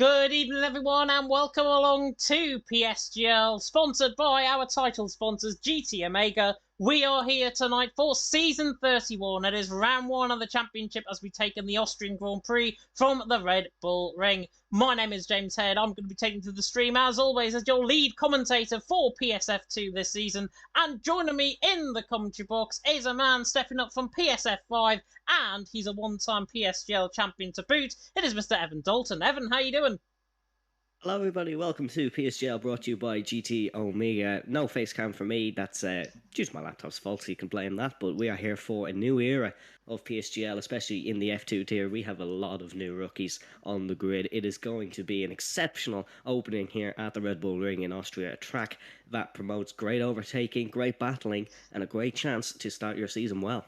Good evening, everyone, and welcome along to PSGL, sponsored by our title sponsors, GT Omega. We are here tonight for Season 31. It is round one of the championship as we take in the Austrian Grand Prix from the Red Bull Ring. My name is James Head. I'm going to be taking to the stream, as always, as your lead commentator for PSF2 this season. And joining me in the commentary box is a man stepping up from PSF5, and he's a one-time PSGL champion to boot. It is Mr. Evan Dalton. Evan, how you doing? Hello everybody, welcome to PSGL, brought to you by GT Omega. No face cam for me, that's due to my laptop's fault, so you can blame that, but we are here for a new era of PSGL, especially in the F2 tier. We have a lot of new rookies on the grid. It is going to be an exceptional opening here at the Red Bull Ring in Austria, a track that promotes great overtaking, great battling, and a great chance to start your season well.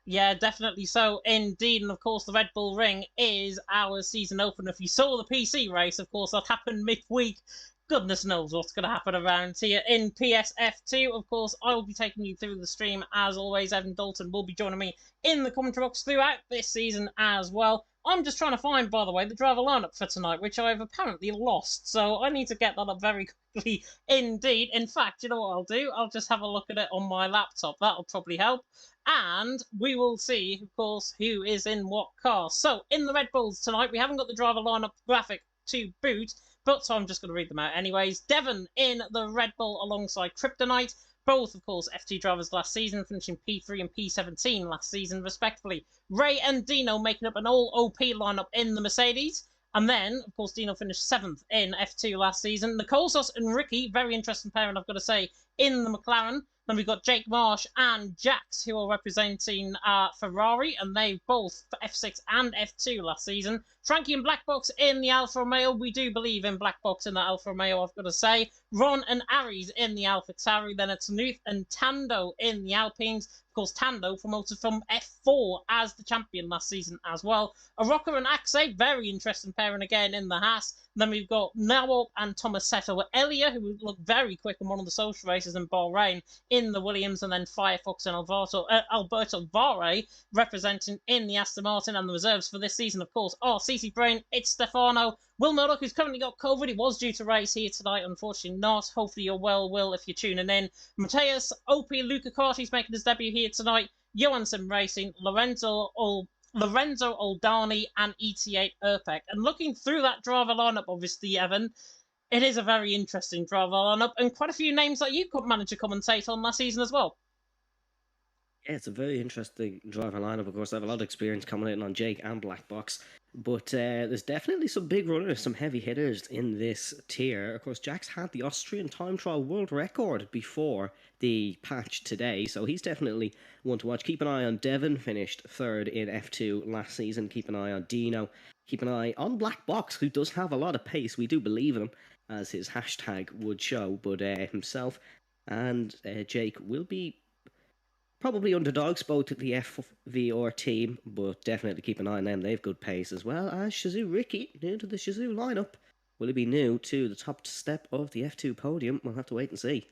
Yeah, definitely so, indeed. And of course, the Red Bull Ring is our season opener. If you saw the PC race, of course, that happened midweek. Goodness knows what's going to happen around here in PSF2. Of course, I will be taking you through the stream. As always, Evan Dalton will be joining me in the commentary box throughout this season as well. I'm just trying to find, by the way, the driver lineup for tonight, which I've apparently lost. So I need to get that up very quickly indeed. In fact, you know what I'll do? I'll just have a look at it on my laptop. That'll probably help. And we will see, of course, who is in what car. So, in the Red Bulls tonight, we haven't got the driver lineup graphic to boot, but so I'm just going to read them out anyways. Devon in the Red Bull alongside Kryptonite. Both, of course, FT drivers last season, finishing P3 and P17 last season, respectively. Ray and Dino making up an all-OP lineup in the Mercedes. And then, of course, Dino finished 7th in F2 last season. Nicole Sos and Ricky, very interesting pairing, I've got to say, in the McLaren. Then we've got Jake Marsh and Jax, who are representing Ferrari, and they both for F6 and F2 last season. Frankie and Blackbox in the Alfa Romeo. We do believe in Blackbox in the Alfa Romeo, I've got to say. Ron and Aries in the Alfa Tauri. Then it's Nuth and Tando in the Alpines. Of course, Tando promoted from F4 as the champion last season as well. Arocca and Axe, very interesting pairing again in the Haas. Then we've got Nawop and Tomasetto Elia, who look very quick in one of the social races in Bahrain in the Williams, and then Firefox and Alberto Vare representing in the Aston Martin. And the reserves for this season, of course, are CC Brain, it's Stefano, Will Murdoch, who's currently got COVID. He was due to race here tonight, unfortunately not. Hopefully you're well, Will, if you're tuning in. Mateus, OP, Luca Carti's making his debut here tonight. Johansson Racing, Lorenzo Oldani, and ET8 Erpek. And looking through that driver lineup, obviously, Evan, it is a very interesting driver lineup, and quite a few names that you could manage to commentate on last season as well. Yeah, it's a very interesting driver lineup. Of course, I have a lot of experience commentating on Jake and Black Box, but there's definitely some big runners, some heavy hitters in this tier. Of course, Jax had the Austrian time trial world record before the patch today, so he's definitely one to watch. Keep an eye on Devon, finished 3rd in F2 last season. Keep an eye on Dino. Keep an eye on Black Box, who does have a lot of pace. We do believe in him, as his hashtag would show, but himself and Jake will be probably underdogs, both at the FVR team, but definitely keep an eye on them. They have good pace, as well as Shazoo Ricky, new to the Shazoo lineup. Will he be new to the top step of the F2 podium? We'll have to wait and see.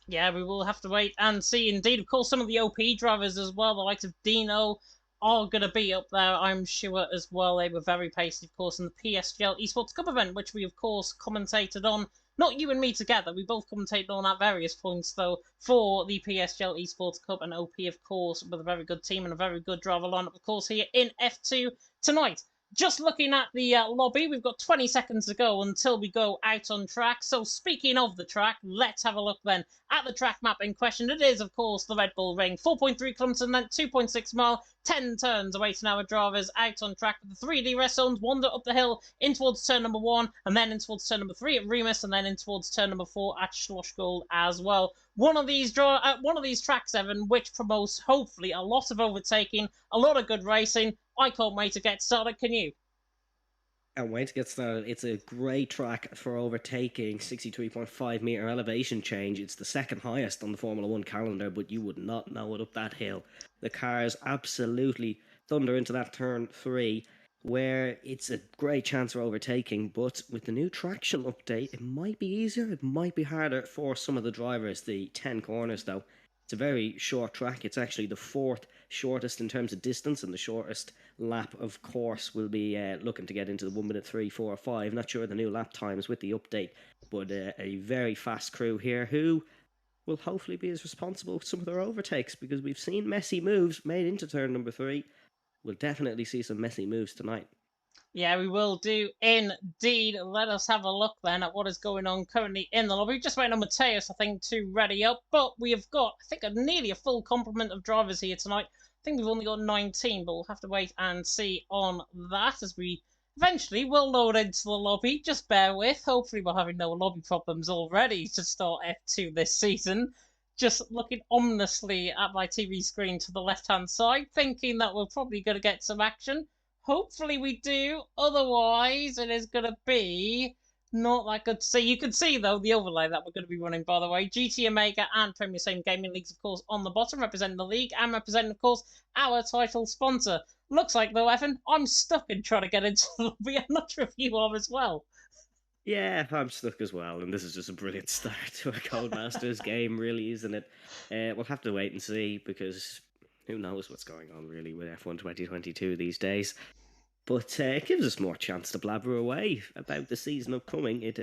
Yeah, we will have to wait and see. Indeed, of course, some of the OP drivers as well, the likes of Dino, are going to be up there, I'm sure, as well. They were very pacey, of course, in the PSGL Esports Cup event, which we, of course, commentated on. Not you and me together, we both commentated on at various points, though, for the PSGL Esports Cup, and OP, of course, with a very good team and a very good driver lineup, of course, here in F2 tonight. Just looking at the lobby, we've got 20 seconds to go until we go out on track. So speaking of the track, let's have a look then at the track map in question. It is, of course, the Red Bull Ring. 4.3 kilometres and then 2.6 mile, 10 turns awaiting our drivers out on track with the 3D rest zones. Wander up the hill in towards turn number 1, and then in towards turn number 3 at Remus, and then in towards turn number 4 at Schlossgold as well. One of these tracks, Evan, which promotes hopefully a lot of overtaking, a lot of good racing. I can't wait to get started. Can you? Can't wait to get started. It's a great track for overtaking, 63.5 meter elevation change. It's the second highest on the Formula 1 calendar, but you would not know it up that hill. The cars absolutely thunder into that turn 3, where it's a great chance for overtaking, but with the new traction update, it might be easier, it might be harder for some of the drivers. The 10 corners, though, It's a very short track. It's actually the fourth shortest in terms of distance, and the shortest lap, of course, will be looking to get into the 1 minute 3, 4, or 5. Not sure the new lap times with the update, but a very fast crew here who will hopefully be as responsible with some of their overtakes, because we've seen messy moves made into turn number 3. We'll definitely see some messy moves tonight. Yeah, we will do indeed. Let us have a look then at what is going on currently in the lobby. Just waiting on Mateus, I think, to ready up. But we have got, I think, nearly a full complement of drivers here tonight. I think we've only got 19, but we'll have to wait and see on that as we eventually will load into the lobby. Just bear with. Hopefully, we're having no lobby problems already to start F2 this season. Just looking ominously at my TV screen to the left-hand side, thinking that we're probably going to get some action. Hopefully we do. Otherwise, it is going to be not that good to see. You can see, though, the overlay that we're going to be running, by the way. GT Omega and Premier Same Gaming Leagues, of course, on the bottom, representing the league and representing, of course, our title sponsor. Looks like, though, Evan, I'm stuck in trying to get into the lobby. I'm not sure if you are as well. Yeah, I'm stuck as well, and this is just a brilliant start to a Codemasters game, really, isn't it? We'll have to wait and see, because who knows what's going on, really, with F1 2022 these days. But it gives us more chance to blabber away about the season upcoming. It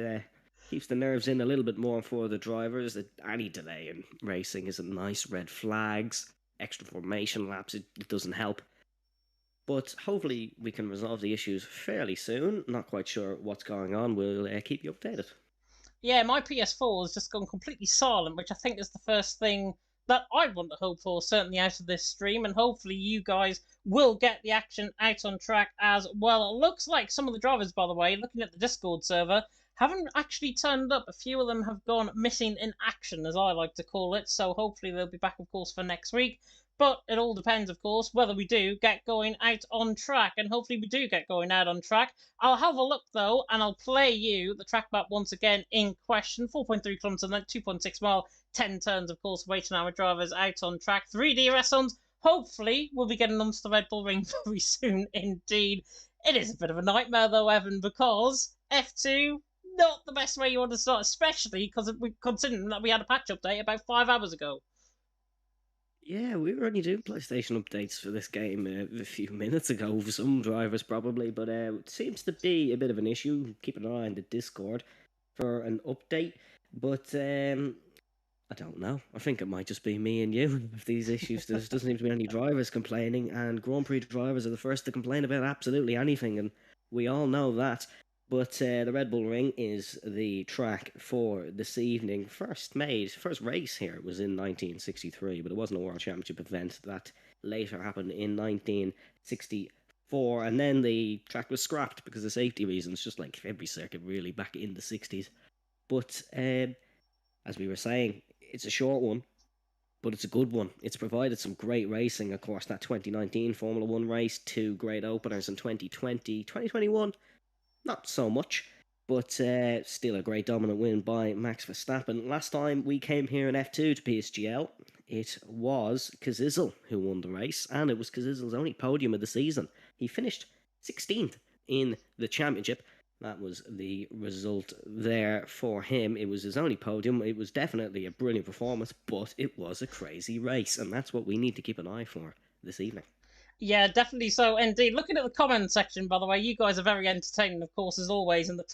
keeps the nerves in a little bit more for the drivers. Any delay in racing isn't nice. Red flags, extra formation laps, it doesn't help. But hopefully we can resolve the issues fairly soon. Not quite sure what's going on. We'll keep you updated. Yeah, my PS4 has just gone completely silent, which I think is the first thing that I want to hope for, certainly out of this stream, and hopefully you guys will get the action out on track as well. It looks like some of the drivers, by the way, looking at the Discord server, haven't actually turned up. A few of them have gone missing in action, as I like to call it, so hopefully they'll be back, of course, for next week. But it all depends, of course, whether we do get going out on track, and hopefully we do get going out on track. I'll have a look, though, and I'll play you the track map once again in question. 4.3 kilometres and then 2.6 mile, 10 turns, of course, waiting our drivers out on track. 3 DRS zones. Hopefully, we'll be getting onto the Red Bull Ring very soon indeed. It is a bit of a nightmare, though, Evan, because F2, not the best way you want to start, especially because considering that we had a patch update about 5 hours ago. Yeah, we were only doing PlayStation updates for this game a few minutes ago for some drivers, probably, but it seems to be a bit of an issue. Keep an eye on the Discord for an update, but I don't know. I think it might just be me and you with these issues. There doesn't seem to be any drivers complaining, and Grand Prix drivers are the first to complain about absolutely anything, and we all know that. But the Red Bull Ring is the track for this evening. First race here was in 1963, but it wasn't a World Championship event. That later happened in 1964, and then the track was scrapped because of safety reasons, just like every circuit really back in the 60s. But as we were saying, it's a short one, but it's a good one. It's provided some great racing. Of course, that 2019 Formula 1 race, 2 great openers in 2020. 2021, not so much, but still a great dominant win by Max Verstappen. Last time we came here in F2 to PSGL, it was Kazizel who won the race, and it was Kazizel's only podium of the season. He finished 16th in the championship. That was the result there for him. It was his only podium. It was definitely a brilliant performance, but it was a crazy race, and that's what we need to keep an eye for this evening. Yeah, definitely so. Indeed, looking at the comment section, by the way, you guys are very entertaining, of course, as always in the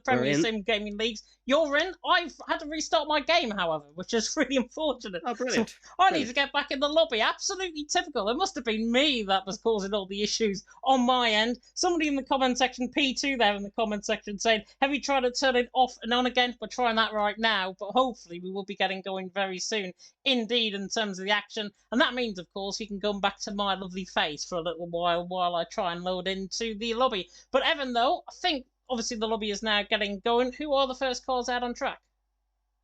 Premier Sim Gaming Leagues. You're in. I've had to restart my game, however, which is really unfortunate. Oh, brilliant! So I need to get back in the lobby. Absolutely typical. It must have been me that was causing all the issues on my end. Somebody in the comment section, P2 there in the comment section, saying, "Have you tried to turn it off and on again?" We're trying that right now, but hopefully we will be getting going very soon. Indeed, in terms of the action, and that means, of course, you can go back to my lovely face for a little while I try and load into the lobby. But Evan, though, I think obviously the lobby is now getting going. Who are the first cars out on track?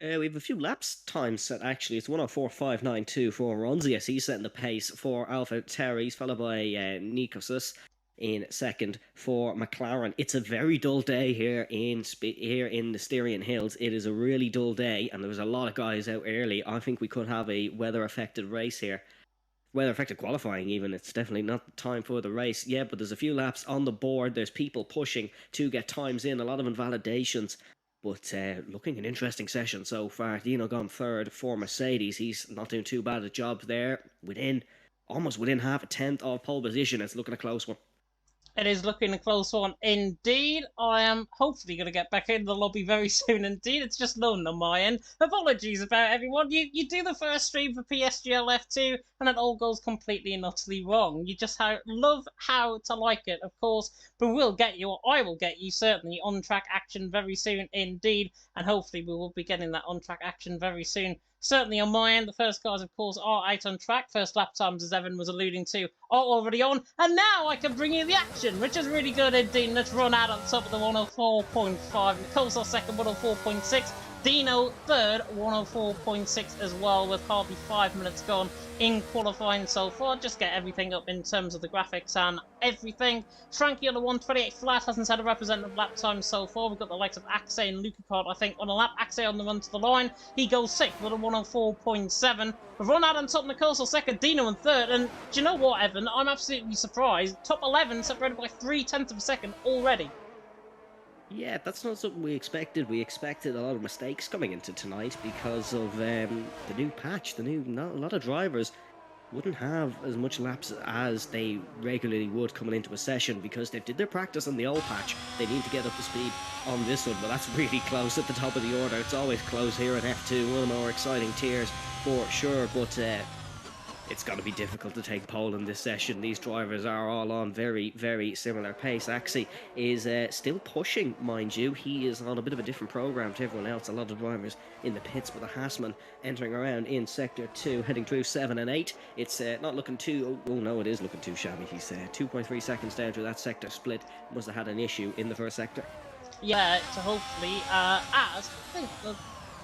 We have a few laps times set, actually. It's 104.592 for Ronzius. He's setting the pace for Alpha Terry's, followed by Nikosus in second for McLaren. It's a very dull day here in the Styrian Hills. It is a really dull day, and there was a lot of guys out early. I think we could have a weather-affected race here. Weather-affected qualifying, even. It's definitely not time for the race. Yeah, but there's a few laps on the board. There's people pushing to get times in, a lot of invalidations. But looking an interesting session so far. Dino gone third for Mercedes. He's not doing too bad a job there. Almost within half a tenth of pole position. It's looking a close one. It is looking a close one indeed. I am hopefully going to get back in the lobby very soon indeed. It's just loading on my end. Apologies about everyone. You do the first stream for PSGL F2 and it all goes completely and utterly wrong. You just love how to like it, of course. But we'll get you, or I will get you, certainly on-track action very soon indeed. And hopefully we will be getting that on-track action very soon. Certainly on my end, the first cars, of course, are out on track. First lap times, as Evan was alluding to, are already on. And now I can bring you the action, which is really good indeed. Let's run out on top of the 104.5. Nicole second, 104.6. Dino third, 104.6 as well, with hardly 5 minutes gone in qualifying so far. Just get everything up in terms of the graphics and everything. Frankie on the 128 flat hasn't had a representative lap time so far. We've got the likes of Axe and Luca Card, I think, on a lap. Axe on the run to the line. He goes 6th with a 104.7. We've run out on top, Nicole second, Dino in third. And do you know what, Evan? I'm absolutely surprised. Top 11 separated by 0.3 of a second already. Yeah, that's not something we expected. We expected a lot of mistakes coming into tonight because of the new patch. A lot of drivers wouldn't have as much laps as they regularly would coming into a session because they did their practice on the old patch. They need to get up to speed on this one, but that's really close at the top of the order. It's always close here at F2, one of the more exciting tiers for sure, but it's going to be difficult to take pole in this session. These drivers are all on very, very similar pace. Axie is still pushing, mind you. He is on a bit of a different program to everyone else. A lot of drivers in the pits with a Hassman entering around in Sector 2, heading through 7 and 8. It's not looking too... Oh, no, it is looking too shabby. He's 2.3 seconds down through that sector split. Must have had an issue in the first sector. Yeah, so hopefully, as I think the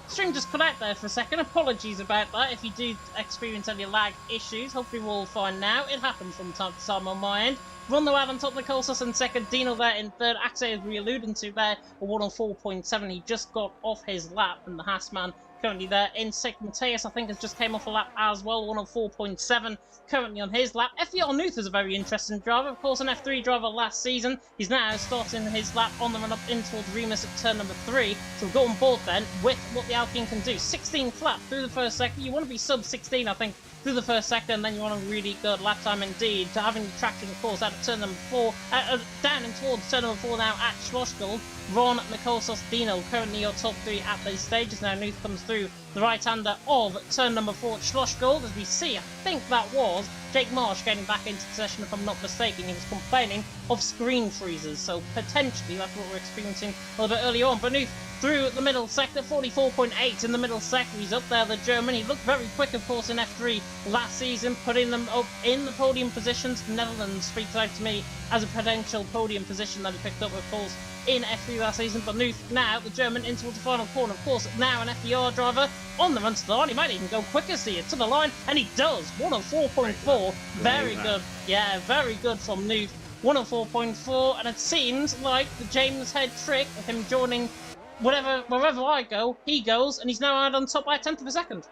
stream just cut out there for a second. Apologies about that if you do experience any lag issues. Hopefully we're all fine now. It happens from time to time on my end. Rondo out on top, Nicole in second, Dino there in third. Axe, as we alluded to there, a 104.7. He just got off his lap, and the Hassman currently there in sixth. Mateus, I think, has just came off a lap as well, 104.7. Currently on his lap. FER Nuth is a very interesting driver. Of course, an F3 driver last season. He's now starting his lap on the run up in towards Remus at turn number 3. So we'll go on board then with what the Alpine can do. 16 flat through the first sector. You want to be sub 16, I think, through the first sector, and then you want a really good lap time indeed. To having the traction, of course, out of turn number 4, down and towards turn number 4 now at Schlossgold. Ron, Nicole Dino currently your top 3 at these stages. Now Nuth comes through the right-hander of turn number 4 at Schlossgold. As we see, I think that was Jake Marsh getting back into possession, if I'm not mistaken. He was complaining of screen freezes, so potentially that's what we're experiencing a little bit earlier on. But Nuth through the middle sector, 44.8 in the middle sector. He's up there, the German. He looked very quick, of course, in F3 last season, putting them up in the podium positions. The Netherlands speaks out to me as a potential podium position that he picked up, of course, in F3 last season. But Nuth now, the German, in towards the final corner. Of course, now an FER driver on the run to the line. He might even go quicker, see it, to the line, and he does. 104.4. Very good. Yeah, very good from Nuth. 104.4, and it seems like the James Head trick of him joining wherever I go, he goes, and he's now out on top by 1/10 of a second.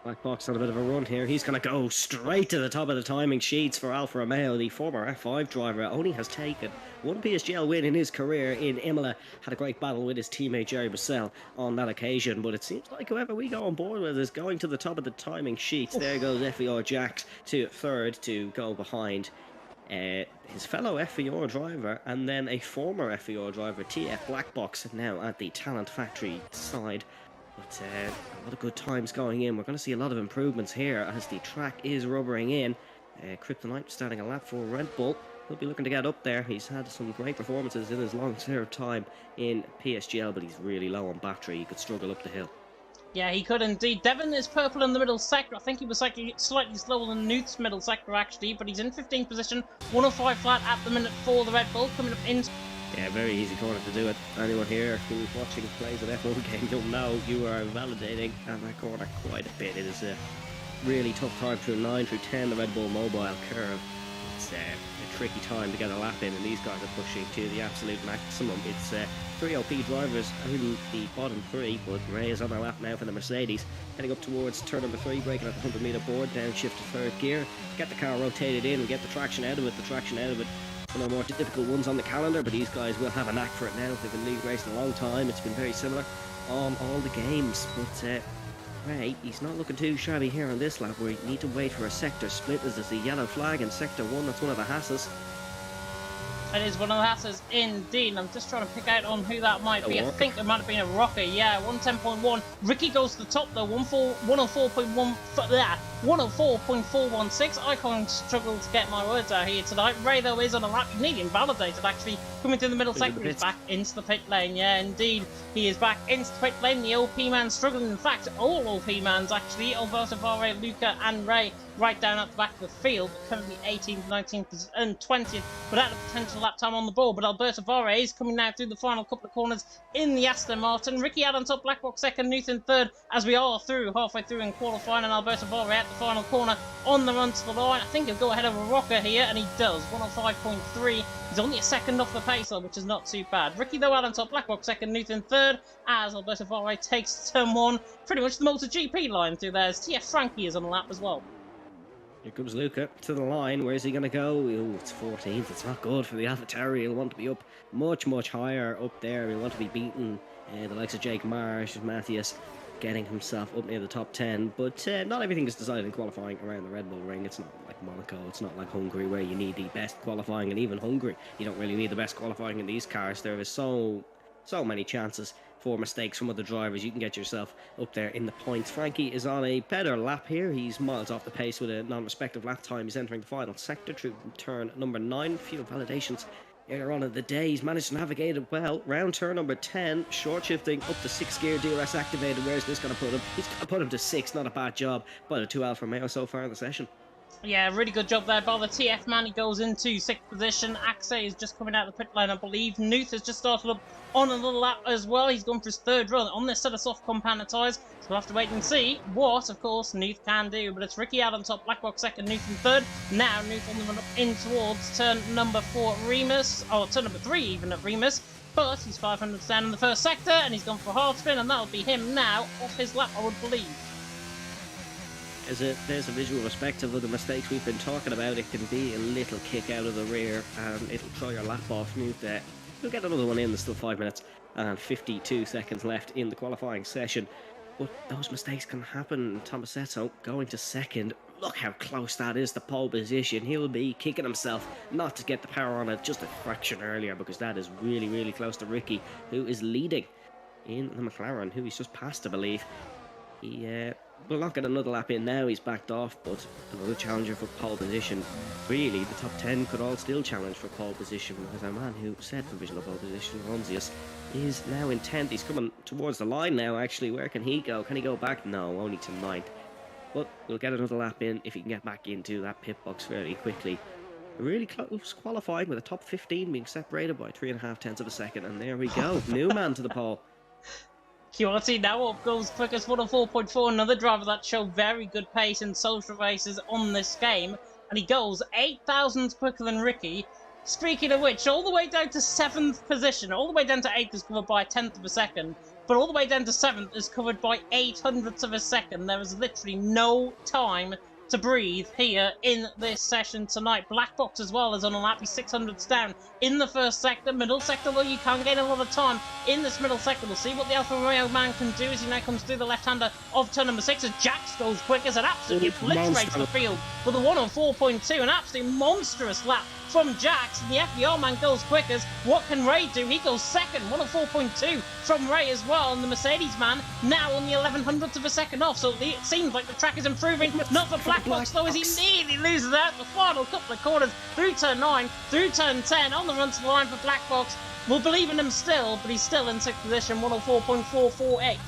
Black Box on a bit of a run here. He's going to go straight to the top of the timing sheets for Alfa Romeo. The former F5 driver only has taken one PSGL win in his career in Imola. Had a great battle with his teammate Jerry Bussell on that occasion, but it seems like whoever we go on board with is going to the top of the timing sheets. There goes FER Jax to third to go behind his fellow FER driver and then a former FER driver, TF Blackbox, now at the Talent Factory side. But a lot of good times going in. We're going to see a lot of improvements here as the track is rubbering in. Kryptonite starting a lap for Red Bull. He'll be looking to get up there. He's had some great performances in his long-served time in PSGL, but he's really low on battery. He could struggle up the hill. Yeah, he could indeed. Devon is purple in the middle sector. I think he was slightly slower than Nuth's middle sector, actually, but he's in 15th position. 105 flat at the minute for the Red Bull, coming up in... Yeah, very easy corner to do it. Anyone here who's watching plays an F1 game, you'll know you are validating at that corner quite a bit. It is a really tough time through 9 through 10, the Red Bull mobile curve. It's a tricky time to get a lap in, and these guys are pushing to the absolute maximum. It's 3 OP drivers in the bottom 3, but Ray is on the lap now for the Mercedes. Heading up towards turn number 3, braking at the 100 metre board, downshift to third gear. Get the car rotated in and get the traction out of it. The traction out of it one of the more difficult ones on the calendar, but these guys will have a knack for it now. They've been league racing a long time. It's been very similar on all the games, but Ray, he's not looking too shabby here on this lap. We need to wait for a sector split as there's a yellow flag in sector 1. That's one of the Hasses. It is one of the Hasses indeed. I'm just trying to pick out on who that might be. I think it might have been a Rocker. Yeah, 110.1. Ricky goes to the top though. 104.1. 104.416. I can't struggle to get my words out here tonight. Ray though is on a lap. Nearly invalidated actually. Coming to the middle sector. He's back into the pit lane. Yeah, indeed. He is back into the pit lane. The OP man struggling. In fact, all OP mans actually. Alberto Vare, Luca and Ray right down at the back of the field. Currently 18th, 19th and 20th. Without a potential lap time on the ball. But Alberto Vare is coming now through the final couple of corners in the Aston Martin. Ricky out on top. Black Box second. Newton third. As we are halfway through in qualifying. And Alberto Vare at the final corner on the run to the line. I think he'll go ahead of a Rocker here. And he does. 105.3. He's only a second off the pace though, which is not too bad. Ricky though out on top. Black Box second. Newton third. As Alberto Vare takes turn 1. Pretty much the MotoGP line through there. As TF Frankie is on the lap as well. Here comes Luca to the line. Where's he going to go? Oh, it's 14th. It's not good for the AlphaTauri. He'll want to be up much higher up there. He'll want to be beating the likes of Jake Marsh, Matthias, getting himself up near the top 10. But not everything is decided in qualifying around the Red Bull Ring. It's not like Monaco. It's not like Hungary where you need the best qualifying. And even Hungary, you don't really need the best qualifying in these cars. There is so many chances for mistakes from other drivers. You can get yourself up there in the points. Frankie is on a better lap here. He's miles off the pace with a non-respective lap time. He's entering the final sector through turn number 9. Few validations earlier on in the day. He's managed to navigate it well. Round turn number 10, short shifting up to 6th gear, DRS activated. Where's this going to put him? He's going to put him to 6. Not a bad job by the 2 Alfa Romeo so far in the session. Yeah, really good job there by the TF man. He goes into 6th position. Axe is just coming out of the pit lane, I believe. Nuth has just started up on a little lap as well. He's gone for his 3rd run on this set of soft compound tyres. So we'll have to wait and see what, of course, Nuth can do. But it's Ricky out on top, Black Box second, Nuth in 3rd. Now Nuth on the run up in towards turn number 4 at Remus, or turn number 3 even at Remus. But he's 500 down in the first sector, and he's gone for a hard spin, and that'll be him now off his lap, I would believe. There's a visual perspective of the mistakes we've been talking about. It can be a little kick out of the rear and it'll throw your lap off. You'll get another one in. There's still 5 minutes and 52 seconds left in the qualifying session. But those mistakes can happen. Tomasetto going to 2nd. Look how close that is to pole position. He'll be kicking himself not to get the power on it just a fraction earlier, because that is really close to Ricky, who is leading in the McLaren, who he's just passed, I believe. He will not get another lap in now. He's backed off, but another challenger for pole position. Really, the top 10 could all still challenge for pole position, as our man who said provisional pole position, Ronzius, is now in 10th. He's coming towards the line now, actually. Where can he go? Can he go back? No, only to 9th. But we'll get another lap in if he can get back into that pit box fairly quickly. Really close qualifying, with the top 15 being separated by 3.5 tenths of a second. And there we go. New man to the pole. Chiarati now up goes quickest 104.4, another driver that showed very good pace in social races on this game, and he goes 8 thousandths quicker than Ricky. Speaking of which, all the way down to 7th position, all the way down to 8th is covered by 1/10 of a second, but all the way down to 7th is covered by 800ths of a second. There is literally no time to breathe here in this session tonight. Black Box as well is on a lap. He's 600ths down in the first sector. Middle sector, though, you can gain a lot of time in this middle sector. We'll see what the Alfa Romeo man can do as he now comes through the left-hander of turn number 6 as Jax goes quick as an absolutely obliterates the field with a 104.2, an absolutely monstrous lap from Jax, and the FBR man goes quickest. What can Ray do? He goes 2nd, 104.2 from Ray as well, and the Mercedes man now on the 1100ths of a second off, so it seems like the track is improving. Not for Black Box though, as he nearly loses out the final couple of corners through turn 9, through turn 10, on the run to the line for Black Box. We'll believe in him still, but he's still in 6th position, 104.448.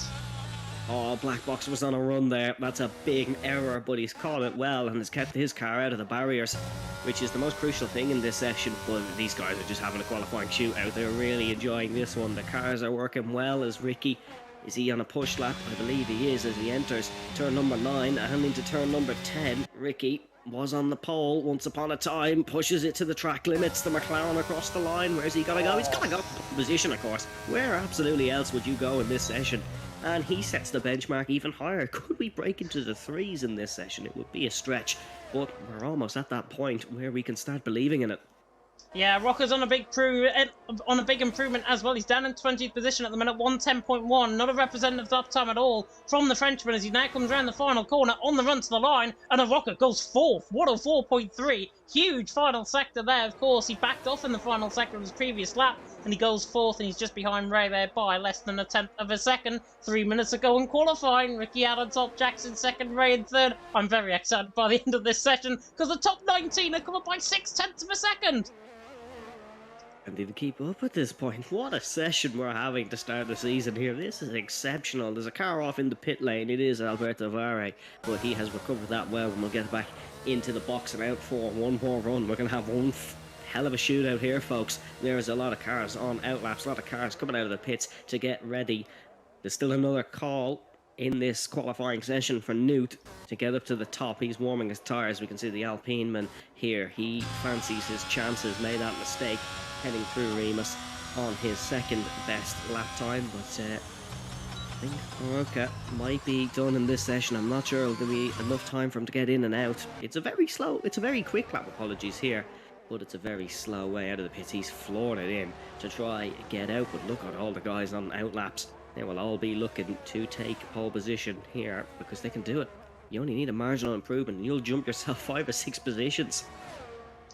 Oh, Black Box was on a run there. That's a big error, but he's caught it well and has kept his car out of the barriers, which is the most crucial thing in this session. But these guys are just having a qualifying shootout. They're really enjoying this one. The cars are working well as Ricky. Is he on a push lap? I believe he is, as he enters turn number 9 and into turn number 10. Ricky was on the pole once upon a time, pushes it to the track limits. The McLaren across the line. Where's he gonna go? He's gonna go position, of course. Where absolutely else would you go in this session? And he sets the benchmark even higher. Could we break into the 3s in this session? It would be a stretch, but we're almost at that point where we can start believing in it. Yeah, Rocker's on a big improvement as well. He's down in 20th position at the minute, 110.1. Not a representative lap time at all from the Frenchman as he now comes around the final corner on the run to the line, and a Rocker goes fourth, 104.3. Huge final sector there. Of course, he backed off in the final sector of his previous lap, and he goes fourth, and he's just behind Ray there by less than a tenth of a second. 3 minutes ago in qualifying, Ricky out on top, Jackson second, Ray in third. I'm very excited by the end of this session because the top 19 are coming by 6/10 of a second. And to keep up at this point, what a session we're having to start the season here. This is exceptional. There's a car off in the pit lane. It is Alberto Vare, but he has recovered that well, and we'll get back into the box and out for one more run. We're going to have one hell of a shootout here, folks. There's a lot of cars on outlaps, a lot of cars coming out of the pits to get ready. There's still another call in this qualifying session for Newt to get up to the top. He's warming his tyres. We can see the Alpine man here. He fancies his chances, made that mistake heading through Remus on his second best lap time, but I think Oroka might be done in this session. I'm not sure it'll be enough time for him to get in and out. It's a very quick lap, apologies here, but it's a very slow way out of the pits. He's floored it in to try get out, but look at all the guys on outlaps. They will all be looking to take pole position here because they can do it. You only need a marginal improvement and you'll jump yourself 5 or 6 positions.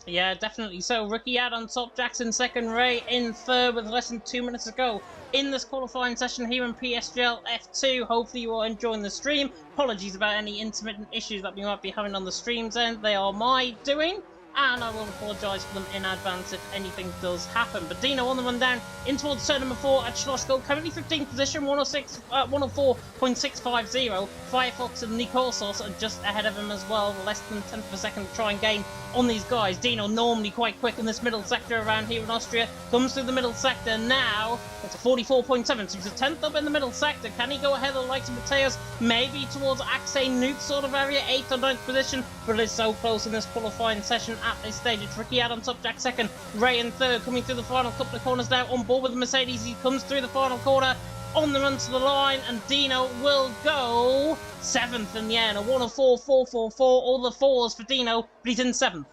Yeah, definitely. So, Ricky out on top, Jackson second, Ray in third with less than 2 minutes to go in this qualifying session here in PSGL F2. Hopefully you are enjoying the stream. Apologies about any intermittent issues that we might be having on the stream's end. They are my doing, and I will apologise for them in advance if anything does happen. But Dino on the run down in towards turn number 4 at Schlossville, currently 15th position, 104.650. Firefox and Nikorsos are just ahead of him as well, less than a tenth of a second to try and gain on these guys. Dino normally quite quick in this middle sector around here in Austria, comes through the middle sector now. It's a 44.7, so he's a tenth up in the middle sector. Can he go ahead of the likes of Mateus? Maybe towards Axay Newt sort of area, 8th or 9th position, but it is so close in this qualifying session at this stage. It's Ricky out on top, Jack second, Ray in third, coming through the final couple of corners now, on board with the Mercedes. He comes through the final corner, on the run to the line, and Dino will go 7th in the end. A 104.444, all the 4s for Dino, but he's in 7th.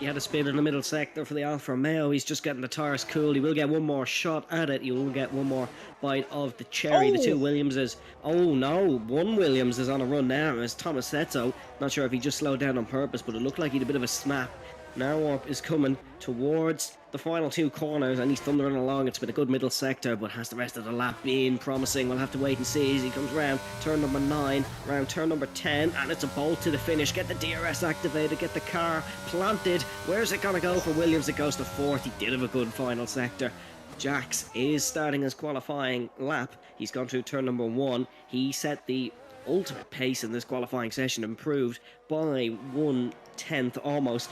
He had a spin in the middle sector for the Alfa Romeo. He's just getting the tyres cool. He will get one more shot at it. He will get one more bite of the cherry. The 2 Williamses. Oh no, 1 Williams is on a run now. It's Thomas Setzo. Not sure if he just slowed down on purpose, but it looked like he had a bit of a snap. Narwarp is coming towards the final 2 corners and he's thundering along. It's been a good middle sector, but has the rest of the lap been promising? We'll have to wait and see as he comes round turn number 9, round turn number 10, and it's a bolt to the finish. Get the DRS activated, get the car planted. Where's it gonna go for Williams? It goes to 4th. He did have a good final sector. Jax is starting his qualifying lap. He's gone through turn number 1. He set the ultimate pace in this qualifying session, improved by 1/10 almost.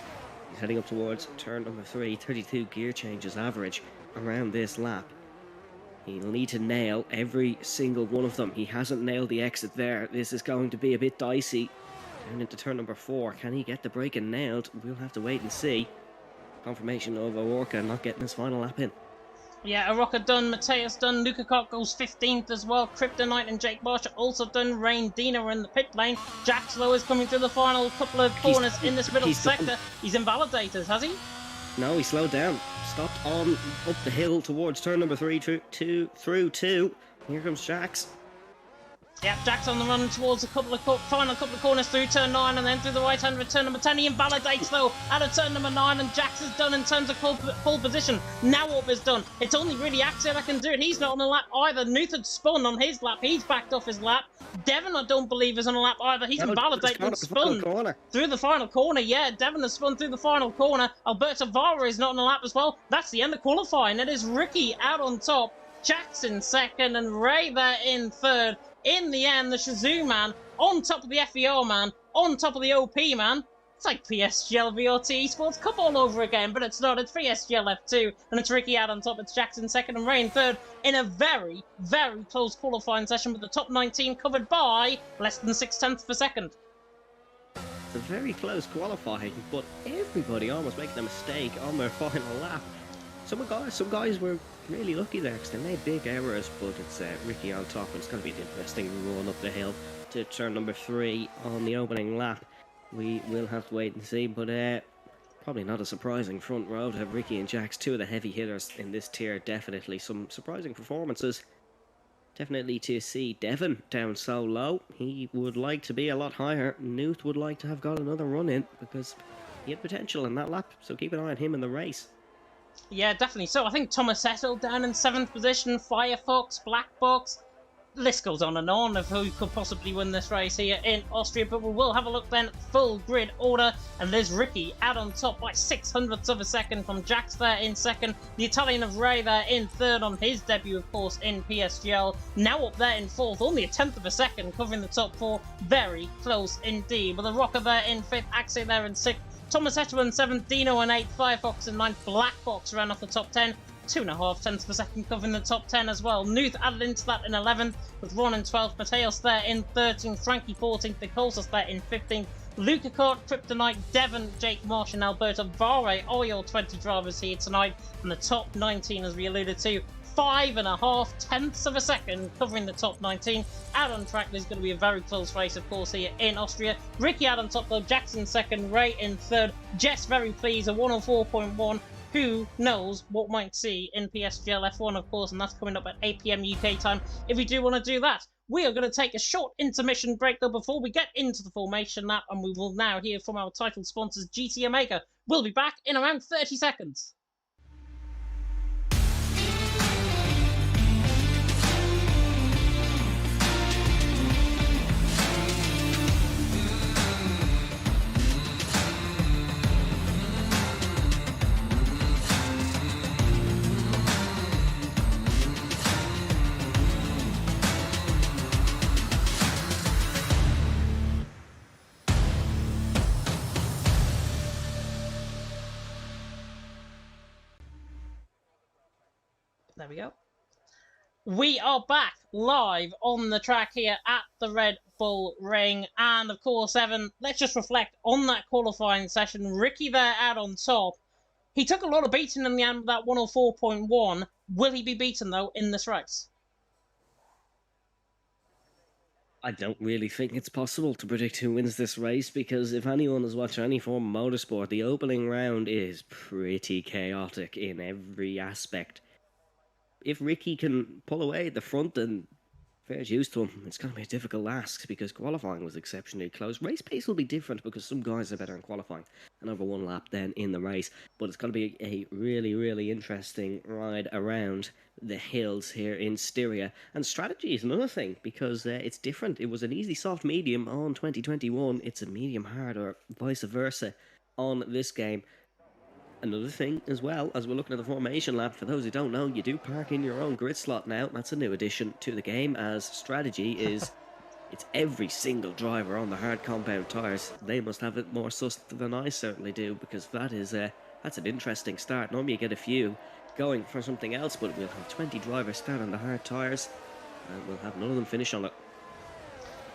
He's heading up towards turn number 3, 32 gear changes average around this lap. He'll need to nail every single one of them. He hasn't nailed the exit there. This is going to be a bit dicey. Down into turn number 4. Can he get the braking nailed? We'll have to wait and see. Confirmation of Aorka not getting his final lap in. Yeah, Aroka done, Mateus done, Luca Koch goes 15th as well, Kryptonite and Jake Bosch are also done, Rain Dina are in the pit lane, Jack Slow is coming through the final couple of corners in this middle sector. Done. He's invalidated, has he? No, he slowed down, stopped on up the hill towards turn number 3 through 2. Here comes Jax. Yep, Jack's on the run towards the final couple of corners through turn 9 and then through the right hand with turn number 10. He invalidates though out of turn number 9 and Jax is done in terms of pole position. Now what is done? It's only really Axel that can do it. He's not on the lap either. Newt had spun on his lap. He's backed off his lap. Devon, I don't believe, is on a lap either. He's invalidated and spun through the final corner. Yeah, Devon has spun through the final corner. Alberto Vara is not on the lap as well. That's the end of qualifying. It is Ricky out on top, Jackson second and Ray there in third. In the end, the Shazoo man, on top of the FER man, on top of the OP man. It's like PSGL VRT Esports Cup all over again, but it's not. It's PSGL F2, and it's Ricky out on top. It's Jackson second and Ray in third in a very, very close qualifying session with the top 19 covered by less than 6/10 of a second. It's a very close qualifying, but everybody almost making a mistake on their final lap. Some guys were really lucky there because they made big errors, but it's Ricky on top, and it's going to be an interesting run up the hill to turn number 3 on the opening lap. We will have to wait and see, but Probably not a surprising front row to have Ricky and Jax, two of the heavy hitters in this tier. Definitely some surprising performances. Definitely to see Devon down so low. He would like to be a lot higher. Newt would like to have got another run in because he had potential in that lap. So keep an eye on him in the race. Yeah, definitely. So I think Tomasetto down in 7th position, Firefox, Black Box. List goes on and on of who could possibly win this race here in Austria, but we will have a look then, full grid order, and there's Ricky out on top by 600ths of a second from Jax there in 2nd, the Italian of Ray there in 3rd on his debut, of course, in PSGL, now up there in 4th, only a 10th of a second covering the top 4, very close indeed, with the Rocker there in 5th, Axe there in 6th, Tomasetto in 7th, Dino in 8th, Firefox in 9th, Black Box ran off the top 10, 2.5 tenths per second covering the top 10 as well. Nuth added into that in 11th, with Ron in 12th, Mateos there in 13th, Frankie 14th, Nicolsus there in 15th, Luca Kart, Kryptonite, Devon, Jake Marsh and Alberto Vare are your 20 drivers here tonight, and the top 19, as we alluded to, 5.5 tenths of a second covering the top 19. Out on track, there's going to be a very close race, of course, here in Austria. Ricky out on top, though, Jackson 2nd, Ray in 3rd, Jess very pleased, a 104.1. Who knows what might see in PSGL F1, of course, and that's coming up at 8 PM UK time if you do want to do that. We are going to take a short intermission break, though, before we get into the formation lap, and we will now hear from our title sponsors, GT Omega. We'll be back in around 30 seconds. There we go. We are back live on the track here at the Red Bull Ring. And of course, Evan, let's just reflect on that qualifying session. Ricky there out on top. He took a lot of beating in the end with that 104.1. Will he be beaten, though, in this race? I don't really think it's possible to predict who wins this race because if anyone has watched any form of motorsport, the opening round is pretty chaotic in every aspect. If Ricky can pull away at the front, then fair dues to him. It's going to be a difficult ask because qualifying was exceptionally close. Race pace will be different because some guys are better in qualifying and over one lap then in the race. But it's going to be a really, really interesting ride around the hills here in Styria. And strategy is another thing because it's different. It was an easy soft medium on 2021. It's a medium hard or vice versa on this game. Another thing as well, as we're looking at the formation lap, for those who don't know, you do park in your own grid slot now. That's a new addition to the game, as strategy is it's every single driver on the hard compound tyres. They must have it more sus than I certainly do, because that's an interesting start. Normally you get a few going for something else, but we'll have 20 drivers start on the hard tyres, and we'll have none of them finish on it.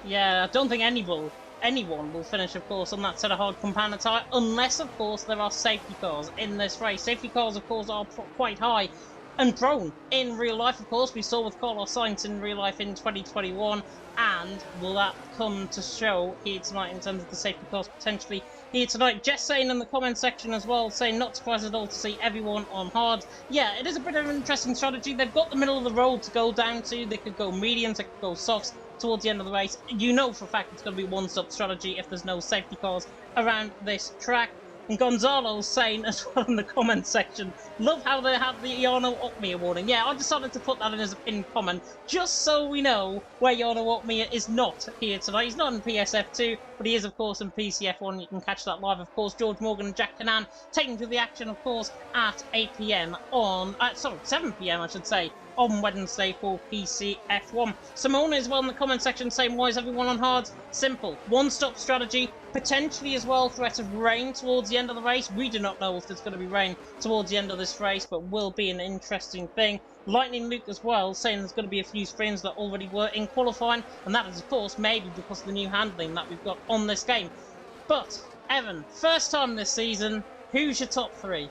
Yeah, I don't think anyone will finish, of course, on that set of hard compound tyre, unless, of course, there are safety cars in this race. Safety cars, of course, are quite high and prone in real life, of course. We saw with Carlos Sainz in real life in 2021, and will that come to show here tonight in terms of the safety cars potentially here tonight? Jess saying in the comment section as well, saying not surprised at all to see everyone on hard. Yeah, it is a bit of an interesting strategy. They've got the middle of the road to go down to. They could go mediums, they could go softs towards the end of the race. You know for a fact it's going to be one-stop strategy if there's no safety cars around this track. And Gonzalo's saying as well in the comment section, love how they have the Jarno Opmeer warning. Yeah, I decided to put that in as a pinned comment, just so we know where Jarno Opmeer is not here tonight. He's not in PSF2, but he is, of course, in PCF1. You can catch that live, of course. George Morgan and Jack Canan taking to the action, of course, at 8 PM on... 7 PM, I should say, on Wednesday for PCF1. Simone as well in the comment section saying, why is everyone on hard? Simple. One-stop strategy. Potentially as well threat of rain towards the end of the race. We do not know if there's going to be rain towards the end of this race, but will be an interesting thing. Lightning Luke as well saying there's going to be a few sprints that already were in qualifying, and that is of course maybe because of the new handling that we've got on this game. But Evan, first time this season, who's your top three?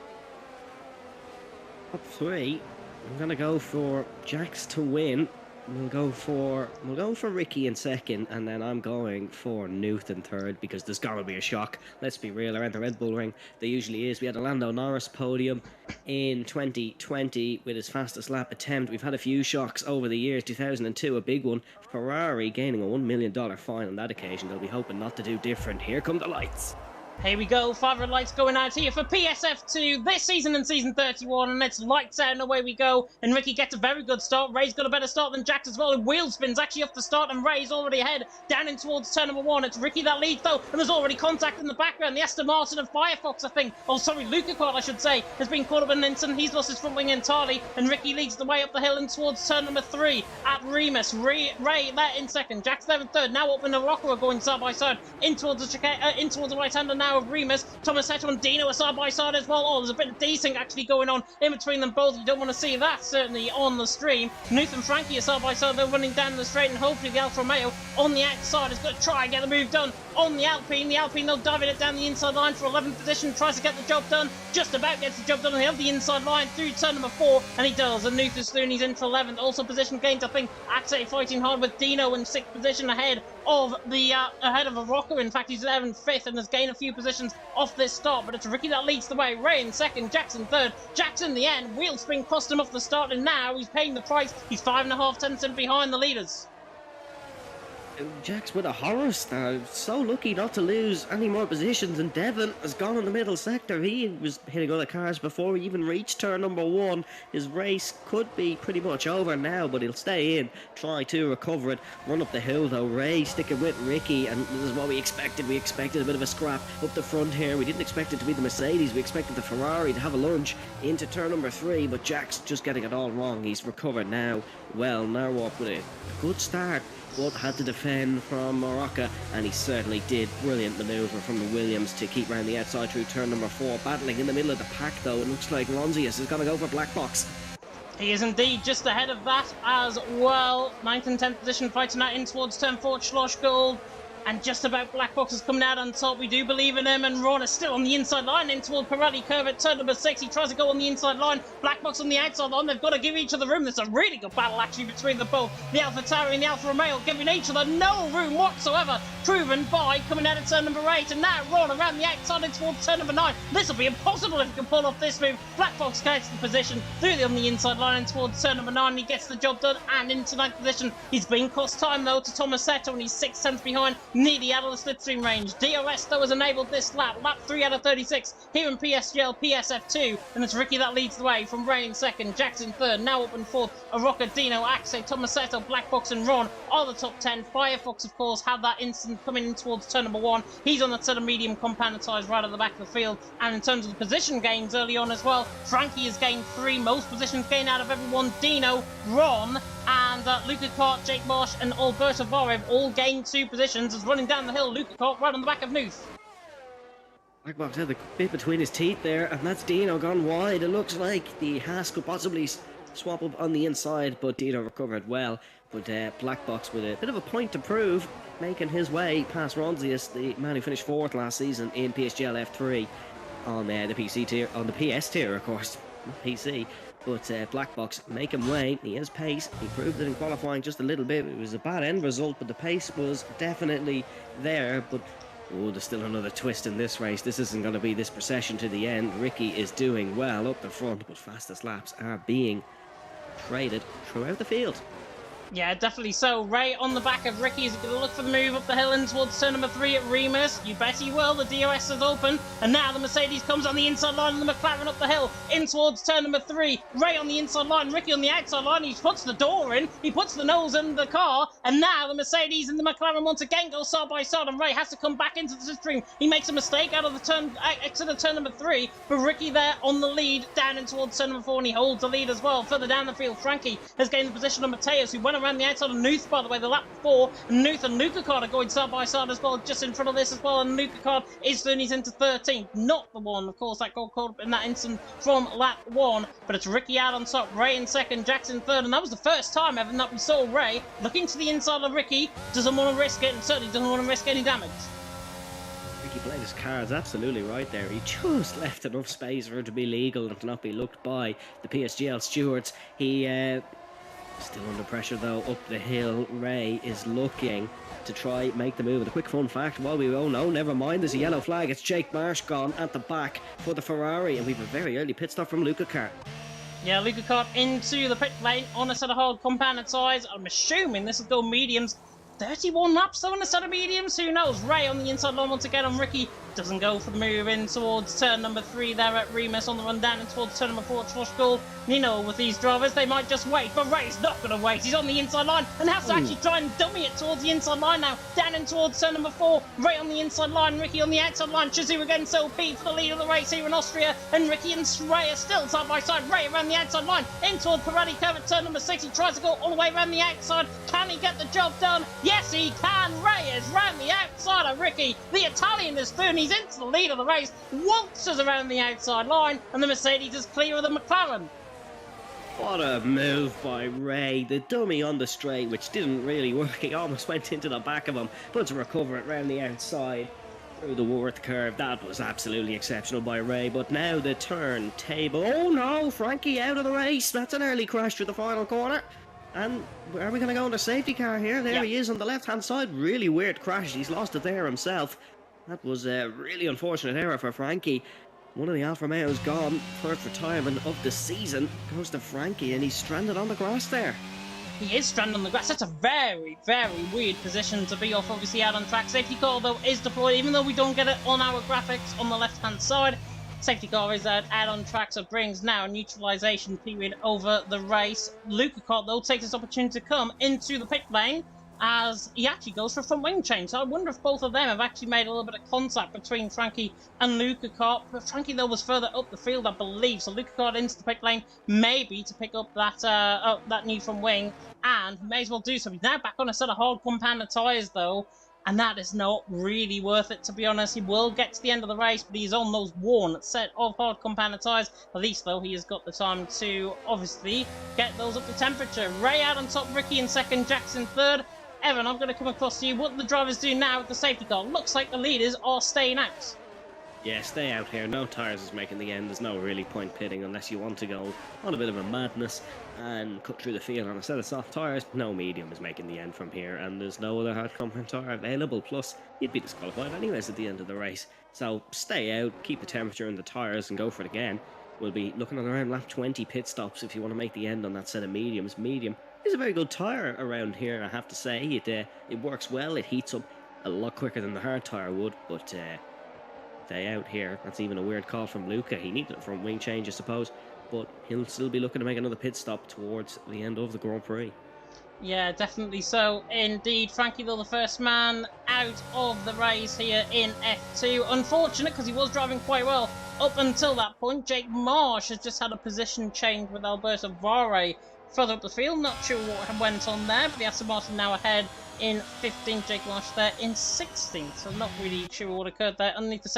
Top three, I'm going to go for Jax to win, We'll go for Ricky in second, and then I'm going for Newt in third because there's gonna be a shock. Let's be real, around the Red Bull Ring, there usually is. We had a Lando Norris podium in 2020 with his fastest lap attempt. We've had a few shocks over the years. 2002, a big one. Ferrari gaining a $1 million fine on that occasion. They'll be hoping not to do different. Here come the lights. Here we go, father lights going out here for PSF2 this season in season 31, and it's lights out and away we go. And Ricky gets a very good start. Ray's got a better start than Jax as well, and wheel spins actually off the start, and Ray's already ahead down in towards turn number 1. It's Ricky that leads though, and there's already contact in the background. The Aston Martin of Firefox, I think, oh sorry, Luca Kart I should say, has been caught up in an instant. He's lost his front wing entirely, and Ricky leads the way up the hill in towards turn number 3 at Remus. Ray there in second, Jax there in third. Now up in the Rocker are going side by side in towards the right hander now of Remus. Thomas Seto and Dino are side by side as well. Oh, there's a bit of desync actually going on in between them both. You don't want to see that, certainly, on the stream. Nuth and Frankie are side by side. They're running down the straight, and hopefully the Alfa Romeo on the outside is going to try and get the move done on the Alpine. The Alpine, though, diving it down the inside line for 11th position. Tries to get the job done. Just about gets the job done on the inside line through turn number 4, and he does. And Nuth is through, and he's in for 11th. Also position gains, I think. Axe fighting hard with Dino in 6th position ahead of a Rocker. In fact, he's 11th and has gained a few positions off this start, but it's Ricky that leads the way. Ray in second, Jackson third. Jackson in the end, wheel spin cost him off the start, and now he's paying the price. He's 5.5 tenths behind the leaders. Jax with a horror start. So lucky not to lose any more positions, and Devon has gone in the middle sector. He was hitting other cars before he even reached turn number 1. His race could be pretty much over now, but he'll stay in, try to recover it, run up the hill though. Ray sticking with Ricky, and this is what we expected. We expected a bit of a scrap up the front here. We didn't expect it to be the Mercedes. We expected the Ferrari to have a lunge into turn number 3, but Jax just getting it all wrong. He's recovered now. Well, Narwhal with a good start, but had to defend from Morocco, and he certainly did. Brilliant manoeuvre from the Williams to keep round the outside through turn number 4. Battling in the middle of the pack though, it looks like Ronzius is going to go for Black Box. He is indeed just ahead of that as well. 9th and 10th position fighting out in towards turn 4, Schloss Gold. And just about Black Box is coming out on top. We do believe in him, and Ron is still on the inside line in toward Pirelli curve at turn number 6. He tries to go on the inside line. Black Box on the outside line. They've got to give each other room. There's a really good battle actually between the both. The AlphaTauri and the Alfa Romeo giving each other no room whatsoever. Proven by coming out of turn number 8, and now Ron around the outside in towards turn number 9. This will be impossible if he can pull off this move. Black Box gets the position through on the inside line in towards turn number 9. He gets the job done and into 9th position. He's been cost time though to Thomas Seto, and he's 6 tenths behind, nearly out of the slipstream range. DRS though has enabled this lap 3 out of 36 here in PSGL PSF2, and it's Ricky that leads the way from Ray in second, Jackson third, now up in fourth, Arocca, Dino, Axe, Tomasetto, Black Box and Ron are the top 10. Firefox of course had that instant coming in towards turn number 1. He's on the set of medium compound tyres right at the back of the field, and in terms of the position gains early on as well, Frankie has gained 3, most positions gained out of everyone. Dino, Ron and Luca Kart, Jake Marsh and Alberto Varev all gained 2 positions as running down the hill, Luca Kart right on the back of Nuth. Black Box had the bit between his teeth there, and that's Dino gone wide. It looks like the Haas could possibly swap up on the inside, but Dino recovered well. But Black Box with a bit of a point to prove, making his way past Ronzius, the man who finished 4th last season in PSGL F3 on the PC tier, on the PS tier of course, not PC. But Black Box making way. He has pace. He proved it in qualifying just a little bit. It was a bad end result, but the pace was definitely there. But oh, there's still another twist in this race. This isn't going to be this procession to the end. Ricky is doing well up the front, but fastest laps are being traded throughout the field. Yeah, definitely so. Ray on the back of Ricky is going to look for the move up the hill in towards turn number 3 at Remus. You bet he will. The DOS is open. And now the Mercedes comes on the inside line and the McLaren up the hill in towards turn number 3. Ray on the inside line, Ricky on the outside line. He puts the door in. He puts the nose in the car. And now the Mercedes and the McLaren once again go side by side. And Ray has to come back into the stream. He makes a mistake out of the turn, exit of turn number 3. But Ricky there on the lead down in towards turn number 4. And he holds the lead as well. Further down the field, Frankie has gained the position of Mateus, who went around the outside of Nuth, by the way, the lap before. Nuth and Luca Kart are going side by side as well, just in front of this as well, and Luca Kart is through, he's into 13th. Not the one, of course, that got caught up in that instant from lap 1, but it's Ricky out on top, Ray in second, Jackson third, and that was the first time ever that we saw Ray looking to the inside of Ricky. Doesn't want to risk it, and certainly doesn't want to risk any damage. Ricky played his cards absolutely right there. He just left enough space for it to be legal and to not be looked by the PSGL stewards. He Still under pressure though, up the hill. Ray is looking to try make the move. And a quick fun fact, oh no, never mind, there's a yellow flag. It's Jake Marsh gone at the back for the Ferrari, and we've a very early pit stop from Luca Kart. Yeah, Luca Kart into the pit lane on a set of hard compounded tyres. I'm assuming this will go mediums. 31 laps though on a set of mediums, who knows? Ray on the inside line once again on Ricky. Doesn't go for the move in towards turn number 3 there at Remus on the run down and towards turn number 4 at Troshkull. You know, with these drivers, they might just wait, but Ray's not going to wait. He's on the inside line and has to actually try and dummy it towards the inside line now. Down in towards turn number 4. Ray on the inside line, Ricky on the outside line. Shazoo against LP for the lead of the race here in Austria. And Ricky and Ray are still side by side. Ray around the outside line in towards Pirelli curve at turn number 6. He tries to go all the way around the outside. Can he get the job done? Yes, he can. Ray is round the outside of Ricky. The Italian is through and he's into the lead of the race. Waltzes around the outside line and the Mercedes is clear of the McLaren. What a move by Ray. The dummy on the straight, which didn't really work. He almost went into the back of him, but to recover it round the outside through the Worth curve, that was absolutely exceptional by Ray. But now the turntable. Oh no, Frankie out of the race. That's an early crash through the final corner. And are we going to go on the safety car here? There he is on the left-hand side. Really weird crash. He's lost it there himself. That was a really unfortunate error for Frankie. One of the Alfa Romeo's gone. First retirement of the season goes to Frankie, and he's stranded on the grass there. He is stranded on the grass. That's a very, very weird position to be off, obviously out on track. Safety car, though, is deployed, even though we don't get it on our graphics on the left-hand side. Safety car is out on track, so brings now a neutralisation period over the race. Luca Kart, though, takes this opportunity to come into the pit lane as he actually goes for a front wing change. So I wonder if both of them have actually made a little bit of contact between Frankie and Luca Kart. But Frankie, though, was further up the field, I believe. So Luca Kart into the pit lane, maybe to pick up that new front wing, and he may as well do so. He's now back on a set of hard compounded tyres, though, and that is not really worth it, to be honest. He will get to the end of the race, but he's on those worn set of hard compounded tyres. At least, though, he has got the time to, obviously, get those up to temperature. Ray out on top, Ricky in second, Jackson third. Evan, I'm going to come across to you. What do the drivers do now with the safety car? Looks like the leaders are staying out. Yeah, stay out here. No tyres is making the end. There's no really point pitting unless you want to go on a bit of a madness and cut through the field on a set of soft tyres. No medium is making the end from here, and there's no other hard compound tyre available. Plus, you'd be disqualified anyways at the end of the race. So stay out, keep the temperature in the tyres, and go for it again. We'll be looking at around lap 20 pit stops if you want to make the end on that set of mediums. Medium is a very good tyre around here, I have to say. It works well, it heats up a lot quicker than the hard tyre would, but stay out here. That's even a weird call from Luca. He needed a front wing change, I suppose, but he'll still be looking to make another pit stop towards the end of the Grand Prix. Yeah, definitely so indeed. Frankie, though, the first man out of the race here in F2. Unfortunate, because he was driving quite well up until that point. Jake Marsh has just had a position change with Alberto Vare further up the field. Not sure what went on there, but the Aston Martin now ahead in 15th. Jake Marsh there in 16th, so not really sure what occurred there. Underneath the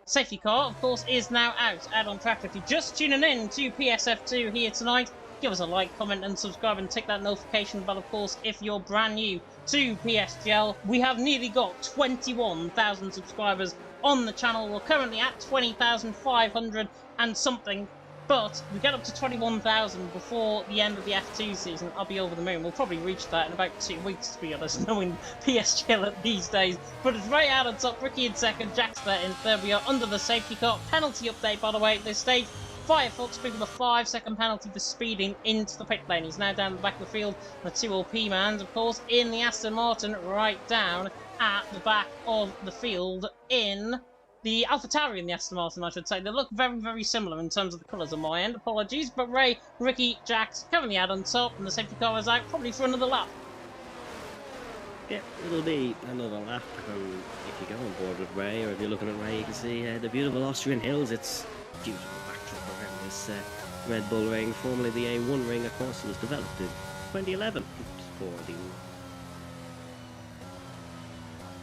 safety car, of course, is now out on track. If you're just tuning in to PSF2 here tonight, give us a like, comment and subscribe and tick that notification bell, of course, if you're brand new to PSGL. We have nearly got 21,000 subscribers on the channel. We're currently at 20,500 and something, but we get up to 21,000 before the end of the F2 season. I'll be over the moon. We'll probably reach that in about 2 weeks, to be honest, knowing PSGL these days. But it's right out on top. Ricky in second, Jax there in third. We are under the safety car. Penalty update, by the way, at this stage. Firefox picking up a 5-second penalty for speeding into the pit lane. He's now down the back of the field. The 2LP man, of course, in the Aston Martin, right down at the back of the field in the AlphaTauri in the Aston Martin, I should say. They look very, very similar in terms of the colours on my end. Apologies, but Ray, Ricky, Jax, currently out on top, and the safety car is out probably for another lap. Yeah, it'll be another lap. If you go on board with Ray, or if you're looking at Ray, you can see the beautiful Austrian hills. It's beautiful backdrop around this Red Bull ring, formerly the A1 ring. Of course, it was developed in 2011 for the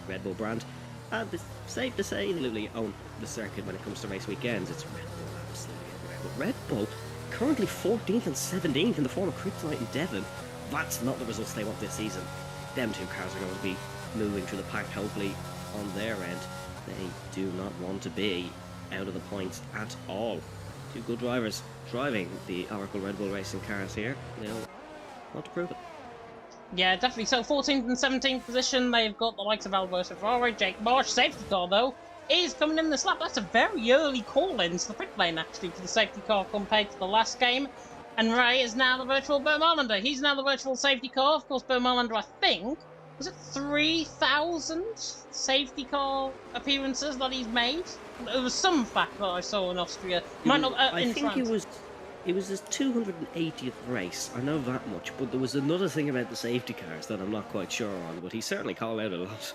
Red Bull brand. And it's safe to say they literally own the circuit when it comes to race weekends. It's Red Bull absolutely everywhere. But Red Bull currently 14th and 17th in the form of Kryptonite and Devon. That's not the results they want this season. Them two cars are going to be moving through the pack, hopefully, on their end. They do not want to be out of the points at all. Two good drivers driving the Oracle Red Bull racing cars here. They'll Not to prove it. Yeah, definitely. So 14th and 17th position, they've got the likes of Alberto Ferrari. Jake Marsh, safety car though, is coming in this lap. That's a very early call in to the pit lane actually for the safety car compared to the last game. And Ray is now the virtual Bermalander. He's now the virtual safety car. Of course, Bermalander, I think, was it 3,000 safety car appearances that he's made? There was some fact that I saw in Austria. Might not. I think it was his 280th race. I know that much, but there was another thing about the safety cars that I'm not quite sure on. But he certainly called out a lot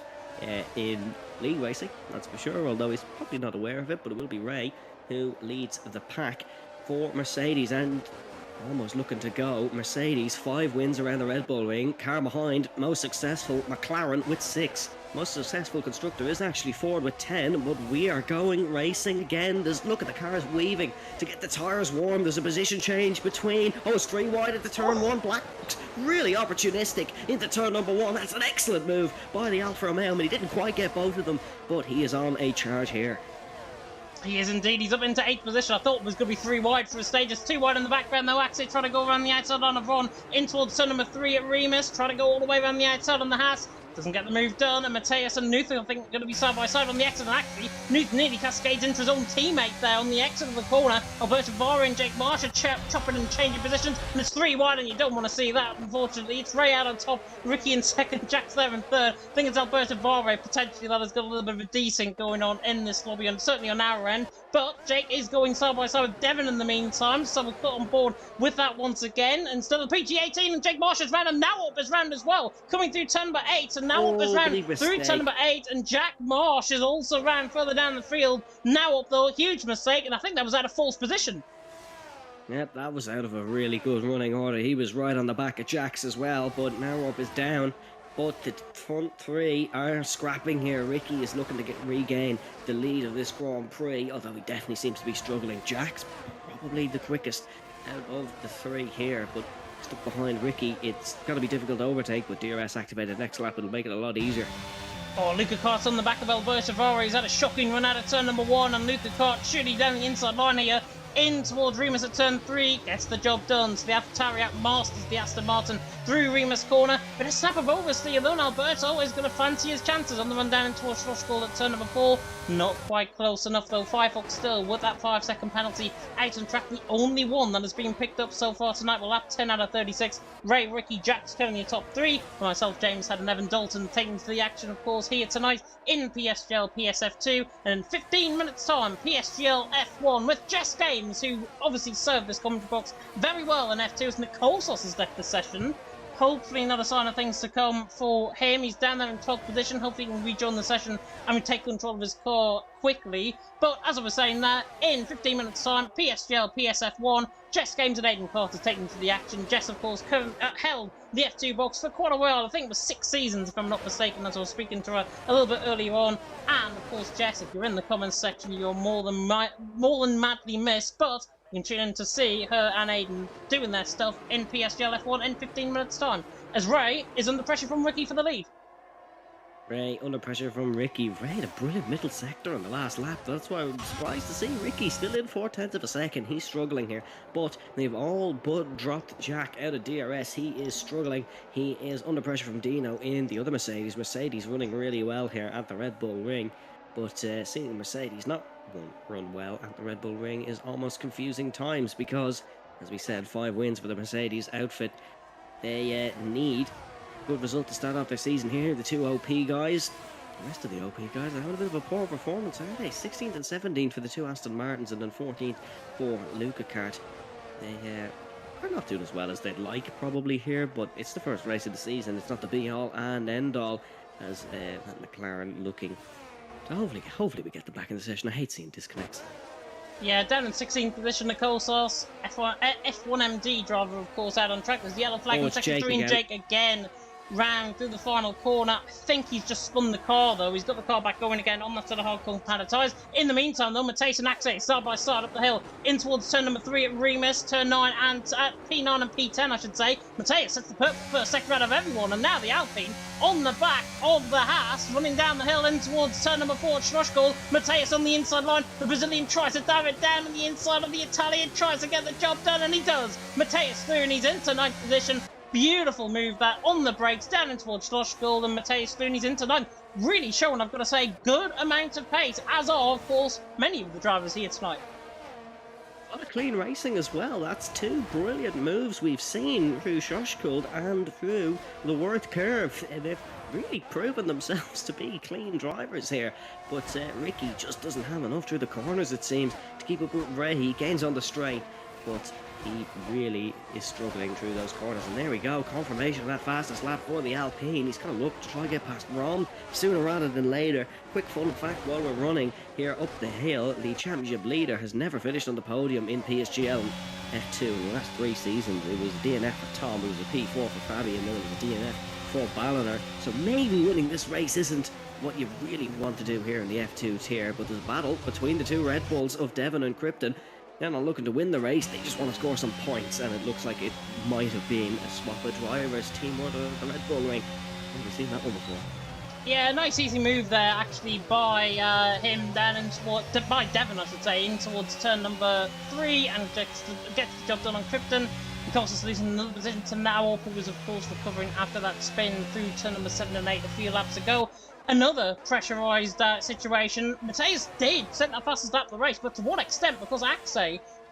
in league racing, that's for sure. Although he's probably not aware of it, but it will be Ray who leads the pack for Mercedes and. Almost looking to go. Mercedes, 5 wins around the Red Bull Ring. Car behind, most successful, McLaren with 6. Most successful constructor is actually Ford with 10, but we are going racing again. Look at the cars weaving to get the tyres warm. There's a position change between. Oh, it's 3 wide at the turn 1. Black, really opportunistic into turn number 1. That's an excellent move by the Alfa Romeo, but he didn't quite get both of them, but he is on a charge here. He is indeed. He's up into 8th position. I thought it was going to be 3 wide for a stage. It's 2 wide in the background though. Axel trying to go around the outside on Avron in towards turn number 3 at Remus. Trying to go all the way around the outside on the Haas. Doesn't get the move done, and Mateus and Newton, I think, are going to be side by side on the exit. And actually, Newton nearly cascades into his own teammate there on the exit of the corner. Alberto Vara and Jake Marsh are chopping and changing positions, and it's 3 wide, and you don't want to see that, unfortunately. It's Ray out on top, Ricky in second, Jack's there in third. I think it's Alberto Vara, potentially, that has got a little bit of a desync going on in this lobby, and certainly on our end. But Jake is going side by side with Devon in the meantime, so we'll put on board with that once again. And still the PG18, and Jake Marsh is round, and now up is round as well, coming through turn number 8, and now up is round through turn number 8, and Jack Marsh is also round further down the field. Now up though, a huge mistake, and I think that was out of false position. Yep, that was out of a really good running order. He was right on the back of Jack's as well, but now up is down. But the front 3 are scrapping here. Ricky is looking to regain the lead of this Grand Prix, although he definitely seems to be struggling. Jack's probably the quickest out of the 3 here, but stuck behind Ricky. It's going to be difficult to overtake, but DRS activated next lap. It'll make it a lot easier. Oh, Luca Cart's on the back of Alberto Vara. He's had a shocking run out of turn number 1, and Luca Cart shooting down the inside line here. In towards Remus at turn 3, gets the job done. So the AlphaTauri masters the Aston Martin through Remus corner. But a snap of oversteer though, and Alberto is going to fancy his chances on the run down in towards Schlossgold at turn number 4. Not quite close enough though. Firefox still with that 5-second penalty out on track. The only one that has been picked up so far tonight. Well, lap 10 out of 36. Ray, Ricky, Jack's currently in top 3. For myself, James had and Evan Dalton taking to the action, of course, here tonight in PSGL PSF2. And in 15 minutes time, PSGL F1 with Jess Games, who obviously served this commentary box very well in F2 as Nicole Sauce has left the session. Hopefully another sign of things to come for him. He's down there in 12th position. Hopefully he can rejoin the session and take control of his car quickly. But as I was saying that, in 15 minutes time, PSGL PSF1, Jess Games and Aiden Carter taking to the action. Jess, of course, held the F2 box for quite a while. I think it was 6 seasons, if I'm not mistaken, as I was speaking to her a little bit earlier on. And, of course, Jess, if you're in the comments section, you're more than madly missed. But you can tune in to see her and Aiden doing their stuff in PSGL F1 in 15 minutes' time, as Ray is under pressure from Ricky for the lead. Ray under pressure from Ricky. Ray had a brilliant middle sector on the last lap. That's why I'm surprised to see Ricky still in 4/10 of a second. He's struggling here, but they've all but dropped Jack out of DRS. He is struggling. He is under pressure from Dino in the other Mercedes. Mercedes running really well here at the Red Bull Ring, but seeing Mercedes not run well at the Red Bull Ring is almost confusing times because, as we said, 5 wins for the Mercedes outfit. They need good result to start off their season here. The 2 OP guys, the rest of the OP guys, are having a bit of a poor performance, aren't they? 16th and 17th for the 2 Aston Martins, and then 14th for Luca Kart. They are not doing as well as they'd like probably here, but it's the first race of the season. It's not the be all and end all, as McLaren looking to hopefully we get them back in the session. I hate seeing disconnects. Yeah, down in 16th position, Nicole Sauce, F1MD driver, of course, out on track. There's the yellow flag in second 3, and Jake again round through the final corner. I think he's just spun the car though. He's got the car back going again on that set of hardcore padded tyres. In the meantime though, Mateus and Axel side by side up the hill in towards turn number 3 at Remus, turn 9 and P9 and P10 I should say. Mateus sets the first sector out of everyone, and now the Alpine on the back of the Haas running down the hill in towards turn number 4 at Schlossgold. Mateus on the inside line. The Brazilian tries to dive it down on the inside of the Italian, tries to get the job done, and he does. Mateus through, and he's into 9th position. Beautiful move that on the brakes, down in towards Schlossgold, and Matthias Clooney's into 9. Really showing, I've got to say, good amount of pace, as are, of course, many of the drivers here tonight. A lot of clean racing as well. That's two brilliant moves we've seen through Schlossgold and through the Worth Curve. They've really proven themselves to be clean drivers here. But Ricky just doesn't have enough through the corners, it seems, to keep up with Ray. He gains on the straight, but he really is struggling through those corners. And there we go, confirmation of that fastest lap for the Alpine. He's going to look to try and get past Rom sooner rather than later. Quick fun fact while we're running here up the hill, the championship leader has never finished on the podium in PSGL F2 in the last 3 seasons. It was a DNF for Tom, it was a P4 for Fabi, and then it was a DNF for Balliner. So maybe winning this race isn't what you really want to do here in the F2 tier, but there's a battle between the two Red Bulls of Devon and Krypton. They're not looking to win the race, they just want to score some points, and it looks like it might have been a swap of drivers, Team Order of the Red Bull ring. Never seen that one before. Yeah, nice easy move there, actually, by him down in by Devon, I should say, in towards turn number 3, and gets the job done on Krypton. Of course, it's losing another position to Now, who was, of course, recovering after that spin through turn number 7 and 8 a few laps ago. Another pressurised situation. Matthias did set that fastest lap of the race, but to what extent? Because Axe,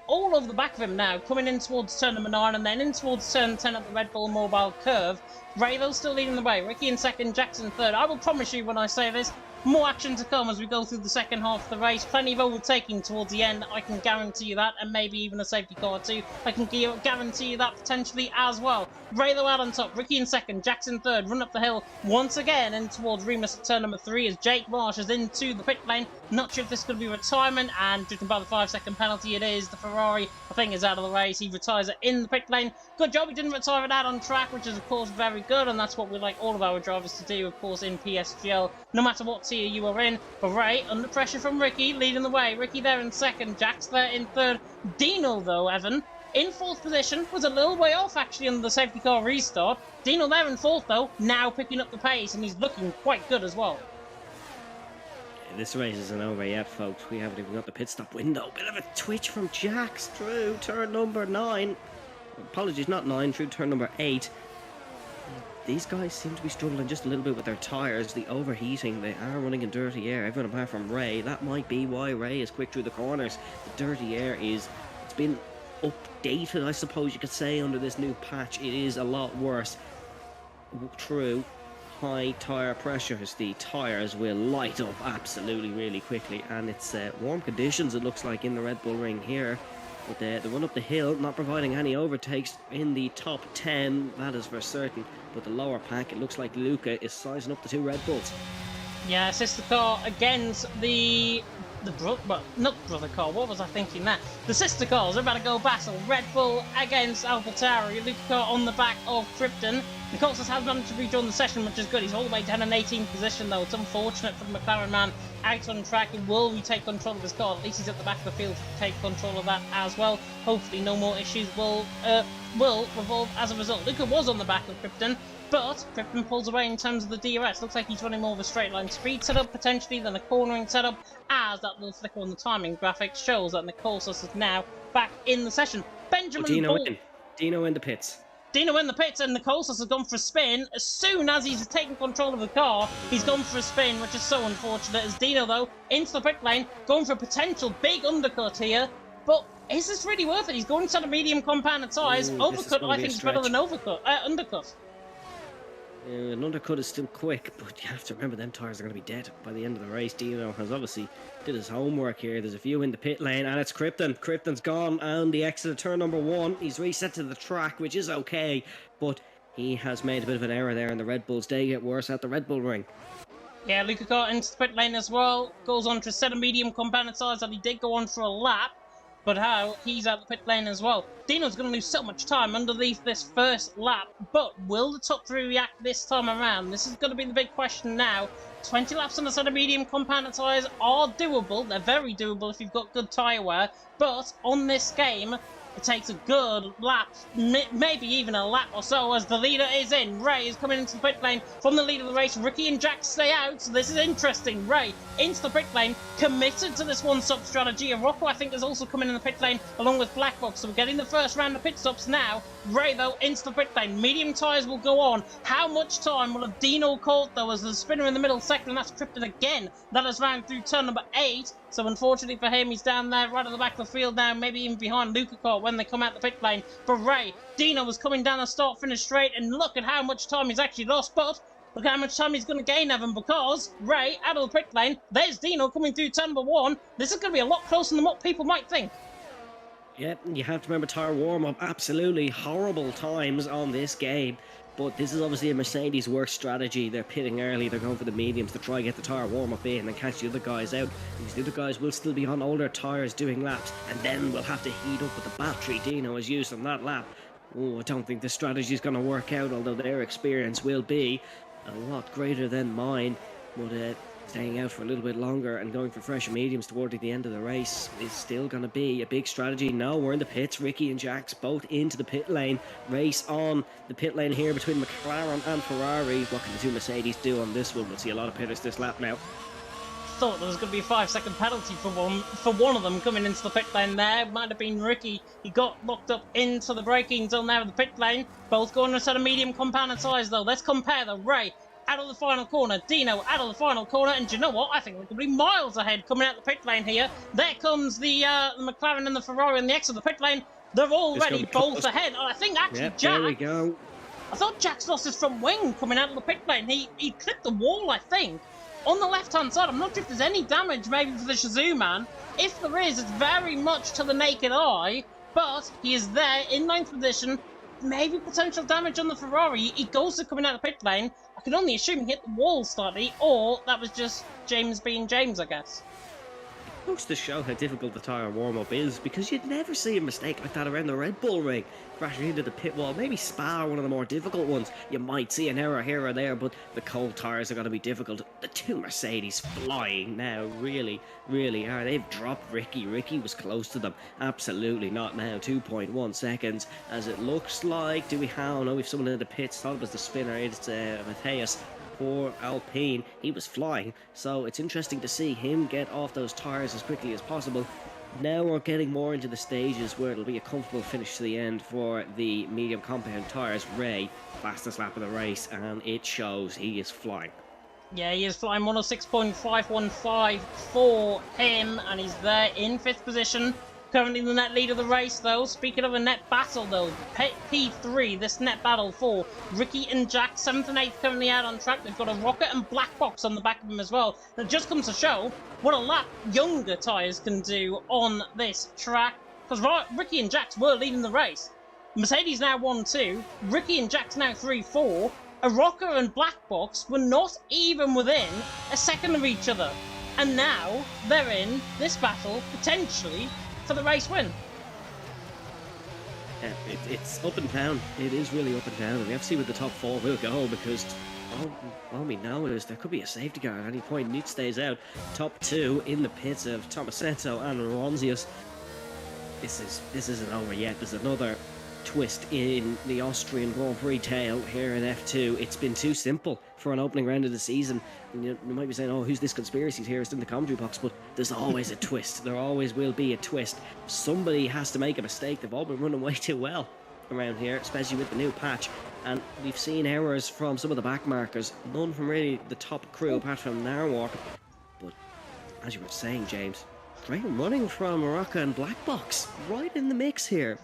all over the back of him now, coming in towards turn number 9 and then in towards turn 10 at the Red Bull Mobile Curve. Raylo still leading the way. Ricky in second, Jackson third. I will promise you when I say this, more action to come as we go through the second half of the race. Plenty of overtaking towards the end, I can guarantee you that, and maybe even a safety car too. I can guarantee you that potentially as well. Raylo out on top, Ricky in second, Jackson third, run up the hill once again in towards Remus at turn number 3 as Jake Marsh is into the pit lane. Not sure if this is going to be retirement, and judging by the 5-second penalty it is. The Ferrari, I think, is out of the race. He retires it in the pit lane. Good job he didn't retire it out on track, which is of course very good, and that's what we like all of our drivers to do, of course, in PSGL, no matter what tier you are in. But Ray, under pressure from Ricky, leading the way. Ricky there in second, Jax there in third. Dino, though, Evan, in 4th position, was a little way off, actually, under the safety car restart. Dino there in 4th, though, now picking up the pace, and he's looking quite good as well. This race isn't over yet, folks. We haven't even got the pit stop window. Bit of a twitch from Jax through turn number 9. Apologies, not 9, through turn number 8. These guys seem to be struggling just a little bit with their tyres. The overheating, they are running in dirty air. Everyone apart from Ray. That might be why Ray is quick through the corners. The dirty air it's been updated, I suppose you could say, under this new patch. It is a lot worse. True. High tyre pressures, the tyres will light up absolutely really quickly, and it's warm conditions it looks like in the Red Bull ring here, but the run up the hill not providing any overtakes in the top 10, that is for certain, but the lower pack, it looks like Luca is sizing up the two Red Bulls. Yeah, sister car against not brother car, what was I thinking there? The sister cars are about to go battle. Red Bull against AlphaTauri. Luca car on the back of Krypton. Nicolson has managed to rejoin the session, which is good. He's all the way down in 18th position, though. It's unfortunate for the McLaren man out on track. He will retake control of his car. At least he's at the back of the field to take control of that as well. Hopefully no more issues will revolve as a result. Luca was on the back of Krypton, but Krypton pulls away in terms of the DRS. Looks like he's running more of a straight line speed setup potentially than a cornering setup, as that little flicker on the timing graphic shows that Nicolson is now back in the session. Dino in the pits. Dino in the pits, and Nicolson has gone for a spin. As soon as he's taken control of the car, he's gone for a spin, which is so unfortunate. As Dino, though, into the pit lane, going for a potential big undercut here. But is this really worth it? He's going to the medium compounded tyres. Overcut, I think, is better than undercut. An undercut is still quick, but you have to remember them tyres are going to be dead by the end of the race. Dino has obviously did his homework here. There's a few in the pit lane, and it's Krypton. Krypton's gone on the exit of turn number 1. He's reset to the track, which is okay, but he has made a bit of an error there, and the Red Bulls day get worse at the Red Bull ring. Yeah, Luca got into the pit lane as well. Goes on to a set of medium compounded tyres that he did go on for a lap. But how he's out the pit lane as well. Dino's going to lose so much time underneath this first lap, but will the top 3 react this time around? This is going to be the big question now. 20 laps on a set of medium compounded tyres are doable. They're very doable if you've got good tyre wear. But on this game, It takes a good lap, maybe even a lap or so, as the leader is in. Ray is coming into the pit lane from the lead of the race. Ricky and Jack stay out, so this is interesting. Ray into the pit lane, committed to this one-stop strategy. And Rocco, I think, is also coming in the pit lane along with Blackbox, so we're getting the first round of pit stops now. Ray, though, into the pit lane. Medium tyres will go on. How much time will have Dino caught, though, as the spinner in the middle second, and that's tripped it again. That is round through turn number 8. So unfortunately for him, he's down there right at the back of the field now, maybe even behind Luca Cart when they come out the pit lane. For Ray, Dino was coming down the start-finish straight, and look at how much time he's actually lost, but look how much time he's going to gain, Evan, because Ray, out of the pit lane, there's Dino coming through turn number 1. This is going to be a lot closer than what people might think. Yep, you have to remember tyre warm-up. Absolutely horrible times on this game. But this is obviously a Mercedes work strategy. They're pitting early, they're going for the mediums to try and get the tyre warm-up in and catch the other guys out. Because the other guys will still be on older tyres doing laps. And then we'll have to heat up with the battery Dino has used on that lap. Oh, I don't think this strategy is going to work out, although their experience will be a lot greater than mine. But staying out for a little bit longer and going for fresher mediums toward the end of the race is still going to be a big strategy. Now we're in the pits. Ricky and Jax both into the pit lane. Race on the pit lane here between McLaren and Ferrari. What can the two Mercedes do on this one? We'll see a lot of pitters this lap now. Thought there was going to be a 5-second penalty for one of them coming into the pit lane there. Might have been Ricky. He got locked up into the braking zone there of the pit lane. Both going to a set of medium compounded tyres though. Let's compare them. Ray out of the final corner, Dino out of the final corner, and do you know what? I think we could be miles ahead coming out the pit lane here. There comes the McLaren and the Ferrari and the X of the pit lane. They're already both ahead. And I think actually Jack. There we go. I thought Jack's lost his front wing coming out of the pit lane. He clipped the wall, I think. On the left-hand side, I'm not sure if there's any damage maybe for the Shazoo man. If there is, it's very much to the naked eye, but he is there in 9th position. Maybe potential damage on the Ferrari. He goes to coming out of the pit lane. I can only assume he hit the wall slightly, or that was just James being James, I guess. Goes to show how difficult the tyre warm-up is, because you'd never see a mistake like that around the Red Bull ring. Crashing into the pit wall, maybe Spa, one of the more difficult ones. You might see an error here or there, but the cold tyres are going to be difficult. The two Mercedes flying now, really, really are. They've dropped Ricky. Ricky was close to them. Absolutely not now. 2.1 seconds, as it looks like. Do we have? No, we've someone in the pits. Thought it was the spinner. It's Matthias. Poor Alpine, he was flying, so it's interesting to see him get off those tyres as quickly as possible. Now we're getting more into the stages where it'll be a comfortable finish to the end for the medium compound tyres. Ray, fastest lap of the race, and it shows. He is flying. Yeah, he is flying 106.515 for him, and he's there in 5th position. Currently the net lead of the race, though. Speaking of a net battle, though, P3, this net battle for Ricky and Jack, 7th and 8th currently out on track. They've got a rocket and black box on the back of them as well. That just comes to show what a lap younger tyres can do on this track. Because Ricky and Jax were leading the race. Mercedes now 1-2. Ricky and Jax now 3-4. A rocker and black box were not even within a second of each other. And now they're in this battle, potentially, for the race win. Yeah, it's up and down. It is really up and down. And we have to see where the top 4 will go, because all we know is there could be a safety car at any point. Newt stays out. Top 2 in the pits of Tomasetto and Ronzius. This isn't over yet. There's another twist in the Austrian Grand Prix tail here in F2. It's been too simple for an opening round of the season. And you might be saying, oh, who's this conspiracy theorist in the commentary box? But there's always a twist. There always will be a twist. Somebody has to make a mistake. They've all been running way too well around here, especially with the new patch. And we've seen errors from some of the back markers. None from really the top crew, apart from Narwhal. But as you were saying, James, great running from Morocco and Black Box. Right in the mix here.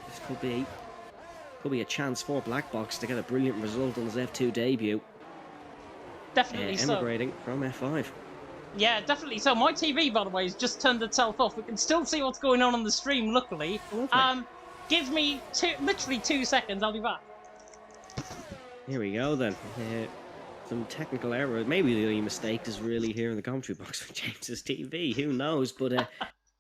This could be a chance for Black Box to get a brilliant result on his F2 debut. Definitely so. Emigrating from F5. Yeah, definitely so. My TV, by the way, has just turned itself off. We can still see what's going on the stream, luckily. Give me literally 2 seconds, I'll be back. Here we go then. Some technical error. Maybe the only mistake is really here in the commentary box for James's TV. Who knows? But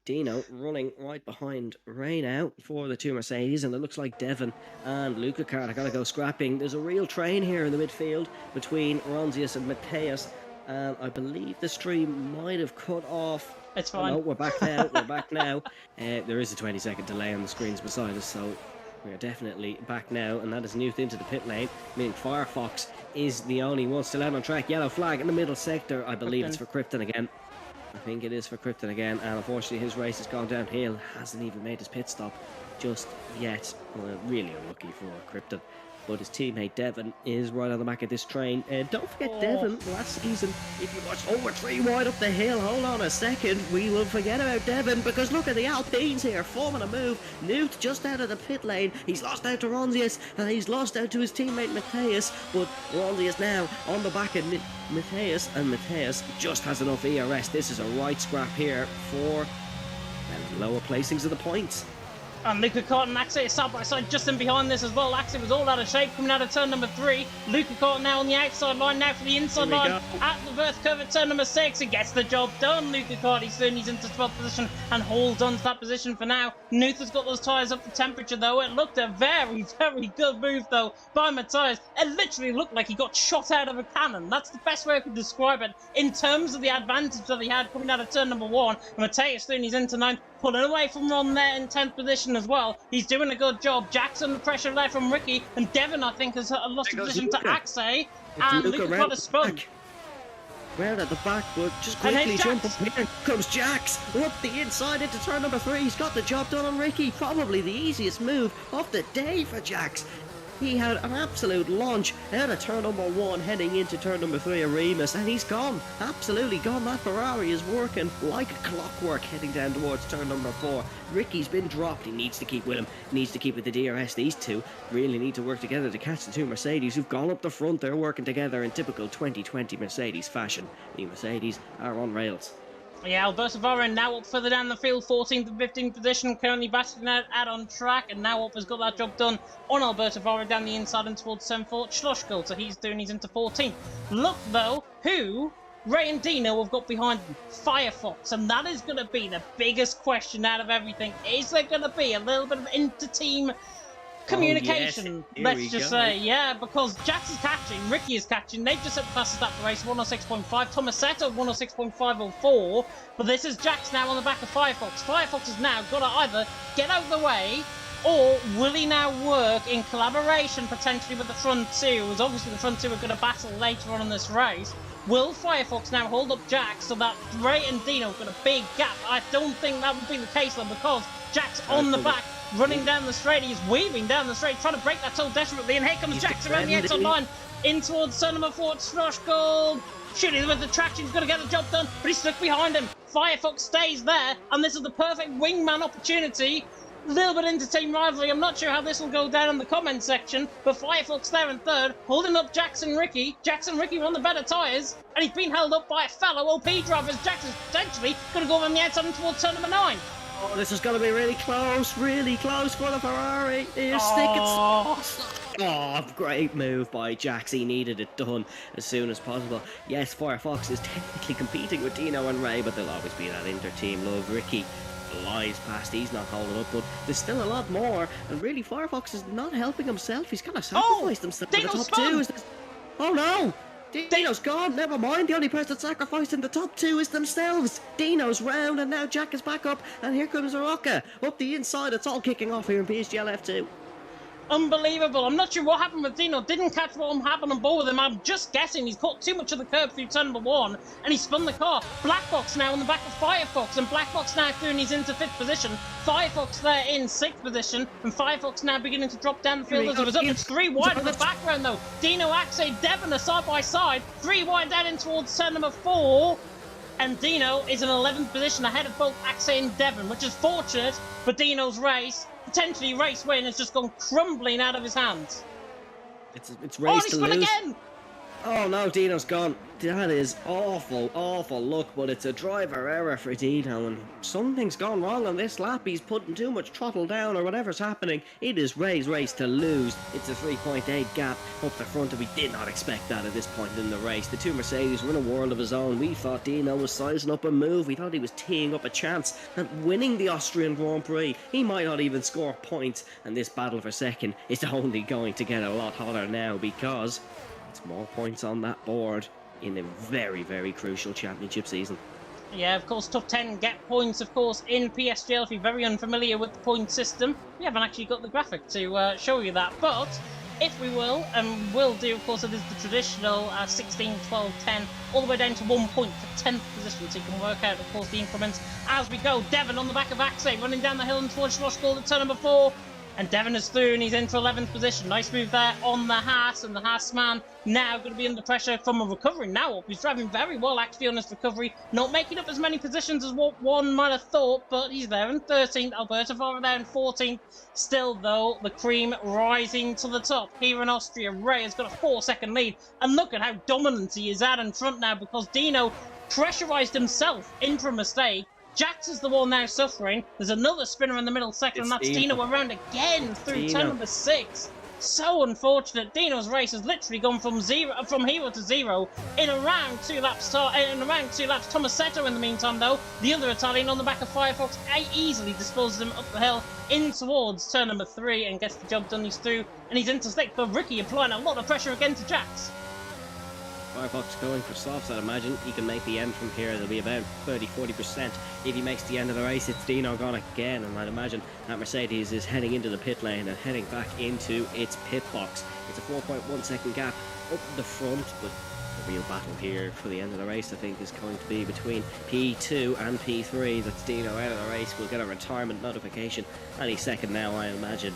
Dino running right behind Ray now for the two Mercedes, and it looks like Devon and Luca Cart are going to go scrapping. There's a real train here in the midfield between Ronzius and Mateus, and I believe the stream might have cut off. It's Oh, fine. no, we're back now. We're back now. There is a 20-second delay on the screens beside us, so we are definitely back now. And that is Newt into the pit lane, meaning Firefox is the only one still out on track. Yellow flag in the middle sector. I believe it's for Krypton again. I think it is for Krypton again, and unfortunately his race has gone downhill. Hasn't even made his pit stop just yet. Well, really unlucky for Krypton. But his teammate Devon is right on the back of this train. Don't forget Devon, last season, if you watched, we're 3 wide up the hill. Hold on a second, we will forget about Devon, because look at the Alpines here, forming a move. Newt just out of the pit lane. He's lost out to Ronzius, and he's lost out to his teammate Matthias. But Ronzius now on the back of Matthias, and Matthias just has enough ERS. This is a right scrap here for lower placings of the points. And Luca Cart and Axie is side by side just in behind this as well. Axie was all out of shape coming out of turn number 3. Luca Cart now on the outside line, now for the inside line at the birth curve at turn number 6. He gets the job done. Luca Cart, he's into 12th position and holds on to that position for now. Nuth has got those tyres up to temperature though. It looked a very, very good move though by Matthias. It literally looked like he got shot out of a cannon. That's the best way I could describe it in terms of the advantage that he had coming out of turn number 1. And Matthias soon he's into 9th, pulling away from Ron there in 10th position as well. He's doing a good job. Jackson, the pressure there from Ricky, and Devon, I think, has lost the position to Axie. And Luca got a spun. Round at the back, but just quickly jump up here. Comes Jax up the inside into turn number 3. He's got the job done on Ricky. Probably the easiest move of the day for Jax. He had an absolute launch out of turn number 1 heading into turn number 3 of Remus, and he's gone, absolutely gone. That Ferrari is working like clockwork heading down towards turn number 4. Ricky's been dropped. He needs to keep with him, needs to keep with the DRS. These two really need to work together to catch the two Mercedes who've gone up the front. They're working together in typical 2020 Mercedes fashion. The Mercedes are on rails. Yeah, Alberto Varane now up further down the field, 14th and 15th position, currently battling out on track, and now up has got that job done on Alberto Varane down the inside and towards 7th Schlossgold, so he's into 14th. Look though, who Ray and Dino have got behind them, Firefox, and that is going to be the biggest question out of everything. Is there going to be a little bit of inter-team communication, let's just say, yeah, because Jax is catching, Ricky is catching, they've just set the fastest lap of the race, 106.5, Tomasetto 106.504, but this is Jax now on the back of Firefox. Firefox has now got to either get out of the way, or will he now work in collaboration potentially with the front two, as obviously the front two are going to battle later on in this race. Will Firefox now hold up Jax so that Ray and Dino have got a big gap? I don't think that would be the case though, because Jax on the back, running down the straight, he's weaving down the straight, trying to break that toe desperately, and here comes Jax around the outside line, in towards turn number 4, Schlossgold. Shooting with the traction, he's going to get the job done, but he's stuck behind him. Firefox stays there, and this is the perfect wingman opportunity. A little bit into team rivalry. I'm not sure how this will go down in the comment section, but Firefox there in 3rd, holding up Jackson Ricky. Jackson Ricky on the better tyres, and he's been held up by a fellow OP driver as Jackson's potentially going to go on the outside and towards turn number 9. Oh, this is going to be really close for the Ferrari. Here's great move by Jax. He needed it done as soon as possible. Yes, Firefox is technically competing with Dino and Ray, but there'll always be that inter-team love. Ricky flies past, he's not holding up, but there's still a lot more, and really Firefox is not helping himself. He's kind of sacrificed himself in the top 2. Oh no! Dino's gone, never mind. The only person sacrificed in the top 2 is themselves. Dino's round, and now Jack is back up, and here comes Araka. Up the inside, it's all kicking off here in PSGL F2. Unbelievable. I'm not sure what happened with Dino. Didn't catch what happened on board with him. I'm just guessing he's caught too much of the curb through turn number 1, and he spun the car. Blackbox now on the back of Firefox, and Blackbox now through, and he's into 5th position. Firefox there in 6th position, and Firefox now beginning to drop down the field as a result. It's 3 wide in the background though. Dino, Axie, Devon are side by side. 3 wide down in towards turn number 4. And Dino is in 11th position ahead of both Axie and Devon, which is fortunate for Dino's race. Potentially race win has just gone crumbling out of his hands. It's race to lose. Again! Oh no, Dino's gone. That is awful luck, but it's a driver error for Dino, and something's gone wrong on this lap. He's putting too much throttle down or whatever's happening. It is Ray's race to lose. It's a 3.8 gap up the front, and we did not expect that at this point in the race. The two Mercedes were in a world of his own. We thought Dino was sizing up a move. We thought he was teeing up a chance at winning the Austrian Grand Prix. He might not even score points, and this battle for second is only going to get a lot hotter now, because it's more points on that board. in a very, very crucial championship season. Yeah, of course, top 10 get points, of course, in PSGL. If you're very unfamiliar with the point system, we haven't actually got the graphic to show you that. But if we will, and will do, of course, it is the traditional 16, 12, 10, all the way down to 1 point for 10th position. So you can work out, of course, the increments as we go. Devon on the back of Axe, running down the hill and towards Schlossgold at turn number 4. And Devon is through and he's into 11th position. Nice move there on the Haas, and the Haas man now going to be under pressure from a recovery now up. He's driving very well actually on his recovery, not making up as many positions as what one might have thought, but he's there in 13th. Alberto Fara there in 14th. Still though, the cream rising to the top. Here in Austria, Ray has got a 4-second lead, and look at how dominant he is out in front now because Dino pressurised himself into a mistake. Jax is the one now suffering. There's another spinner in the middle sector, and that's Dino around again through turn number 6. So unfortunate. Dino's race has literally gone from hero to zero in around 2 laps. Tomasetto in the meantime, though, the other Italian on the back of Firefox, easily disposes him up the hill in towards turn number 3 and gets the job done. He's through and he's into 6th. But Ricky applying a lot of pressure again to Jax. Firefox going for softs, I'd imagine. He can make the end from here. There'll be about 30-40%. If he makes the end of the race, it's Dino gone again. And I'd imagine that Mercedes is heading into the pit lane and heading back into its pit box. It's a 4.1 second gap up the front, but the real battle here for the end of the race, I think, is going to be between P2 and P3. That's Dino out of the race. We'll get a retirement notification any second now, I imagine.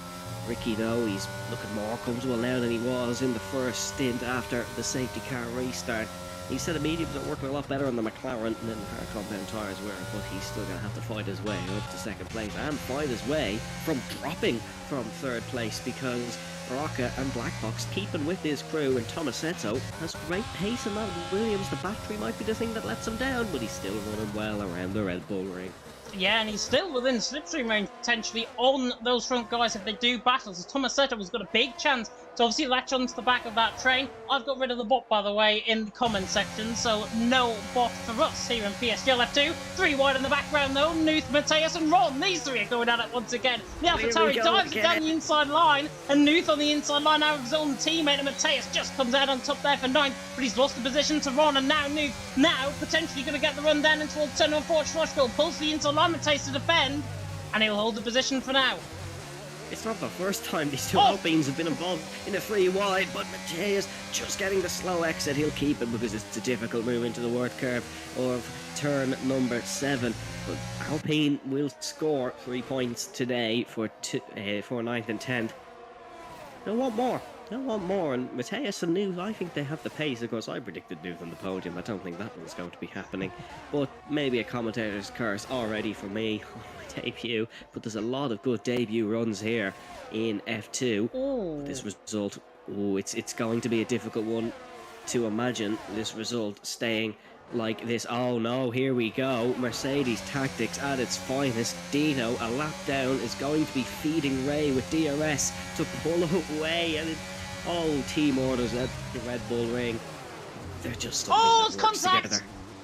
Ricky, though, he's looking more comfortable now than he was in the first stint after the safety car restart. He said the mediums are working a lot better on the McLaren than hard compound tyres were, but he's still going to have to fight his way up to second place and fight his way from dropping from third place because Baraka and Blackbox keeping with his crew, and Tomasetto has great pace in that Williams. The battery might be the thing that lets him down, but he's still running well around the Red Bull ring. Yeah, and he's still within slipstream range potentially on those front guys if they do battle. So Tomasetto has got a big chance to obviously latch onto the back of that train. I've got rid of the bot, by the way, in the comment section, so no bot for us here in PSGL F2. 3 wide in the background though, Nuth, Mateus and Ron. These 3 are going at it once again. The AlphaTauri dives down the inside line, and Nuth on the inside line out of his own teammate, and Mateus just comes out on top there for 9th, but he's lost the position to Ron, and now Nuth, potentially going to get the run down into towards turn number 4 Schlossgold, pulls the inside line, Mateus to defend, and he'll hold the position for now. It's not the first time these two Alpines have been involved in a 3 wide, but Mateus just getting the slow exit. He'll keep it because it's a difficult move into the word curve of turn number 7. But Alpine will score 3 points today for 9th and 10th. They'll want more. And Mateus and Nuth, I think they have the pace. Of course, I predicted Nuth on the podium. I don't think that was going to be happening. But maybe a commentator's curse already for me on my debut. But there's a lot of good debut runs here in F2. Ooh. This result, it's going to be a difficult one to imagine this result staying like this. Oh no, here we go. Mercedes tactics at its finest. Dino, a lap down, is going to be feeding Ray with DRS to pull away, and team orders at the Red Bull ring. They're just it's contact together.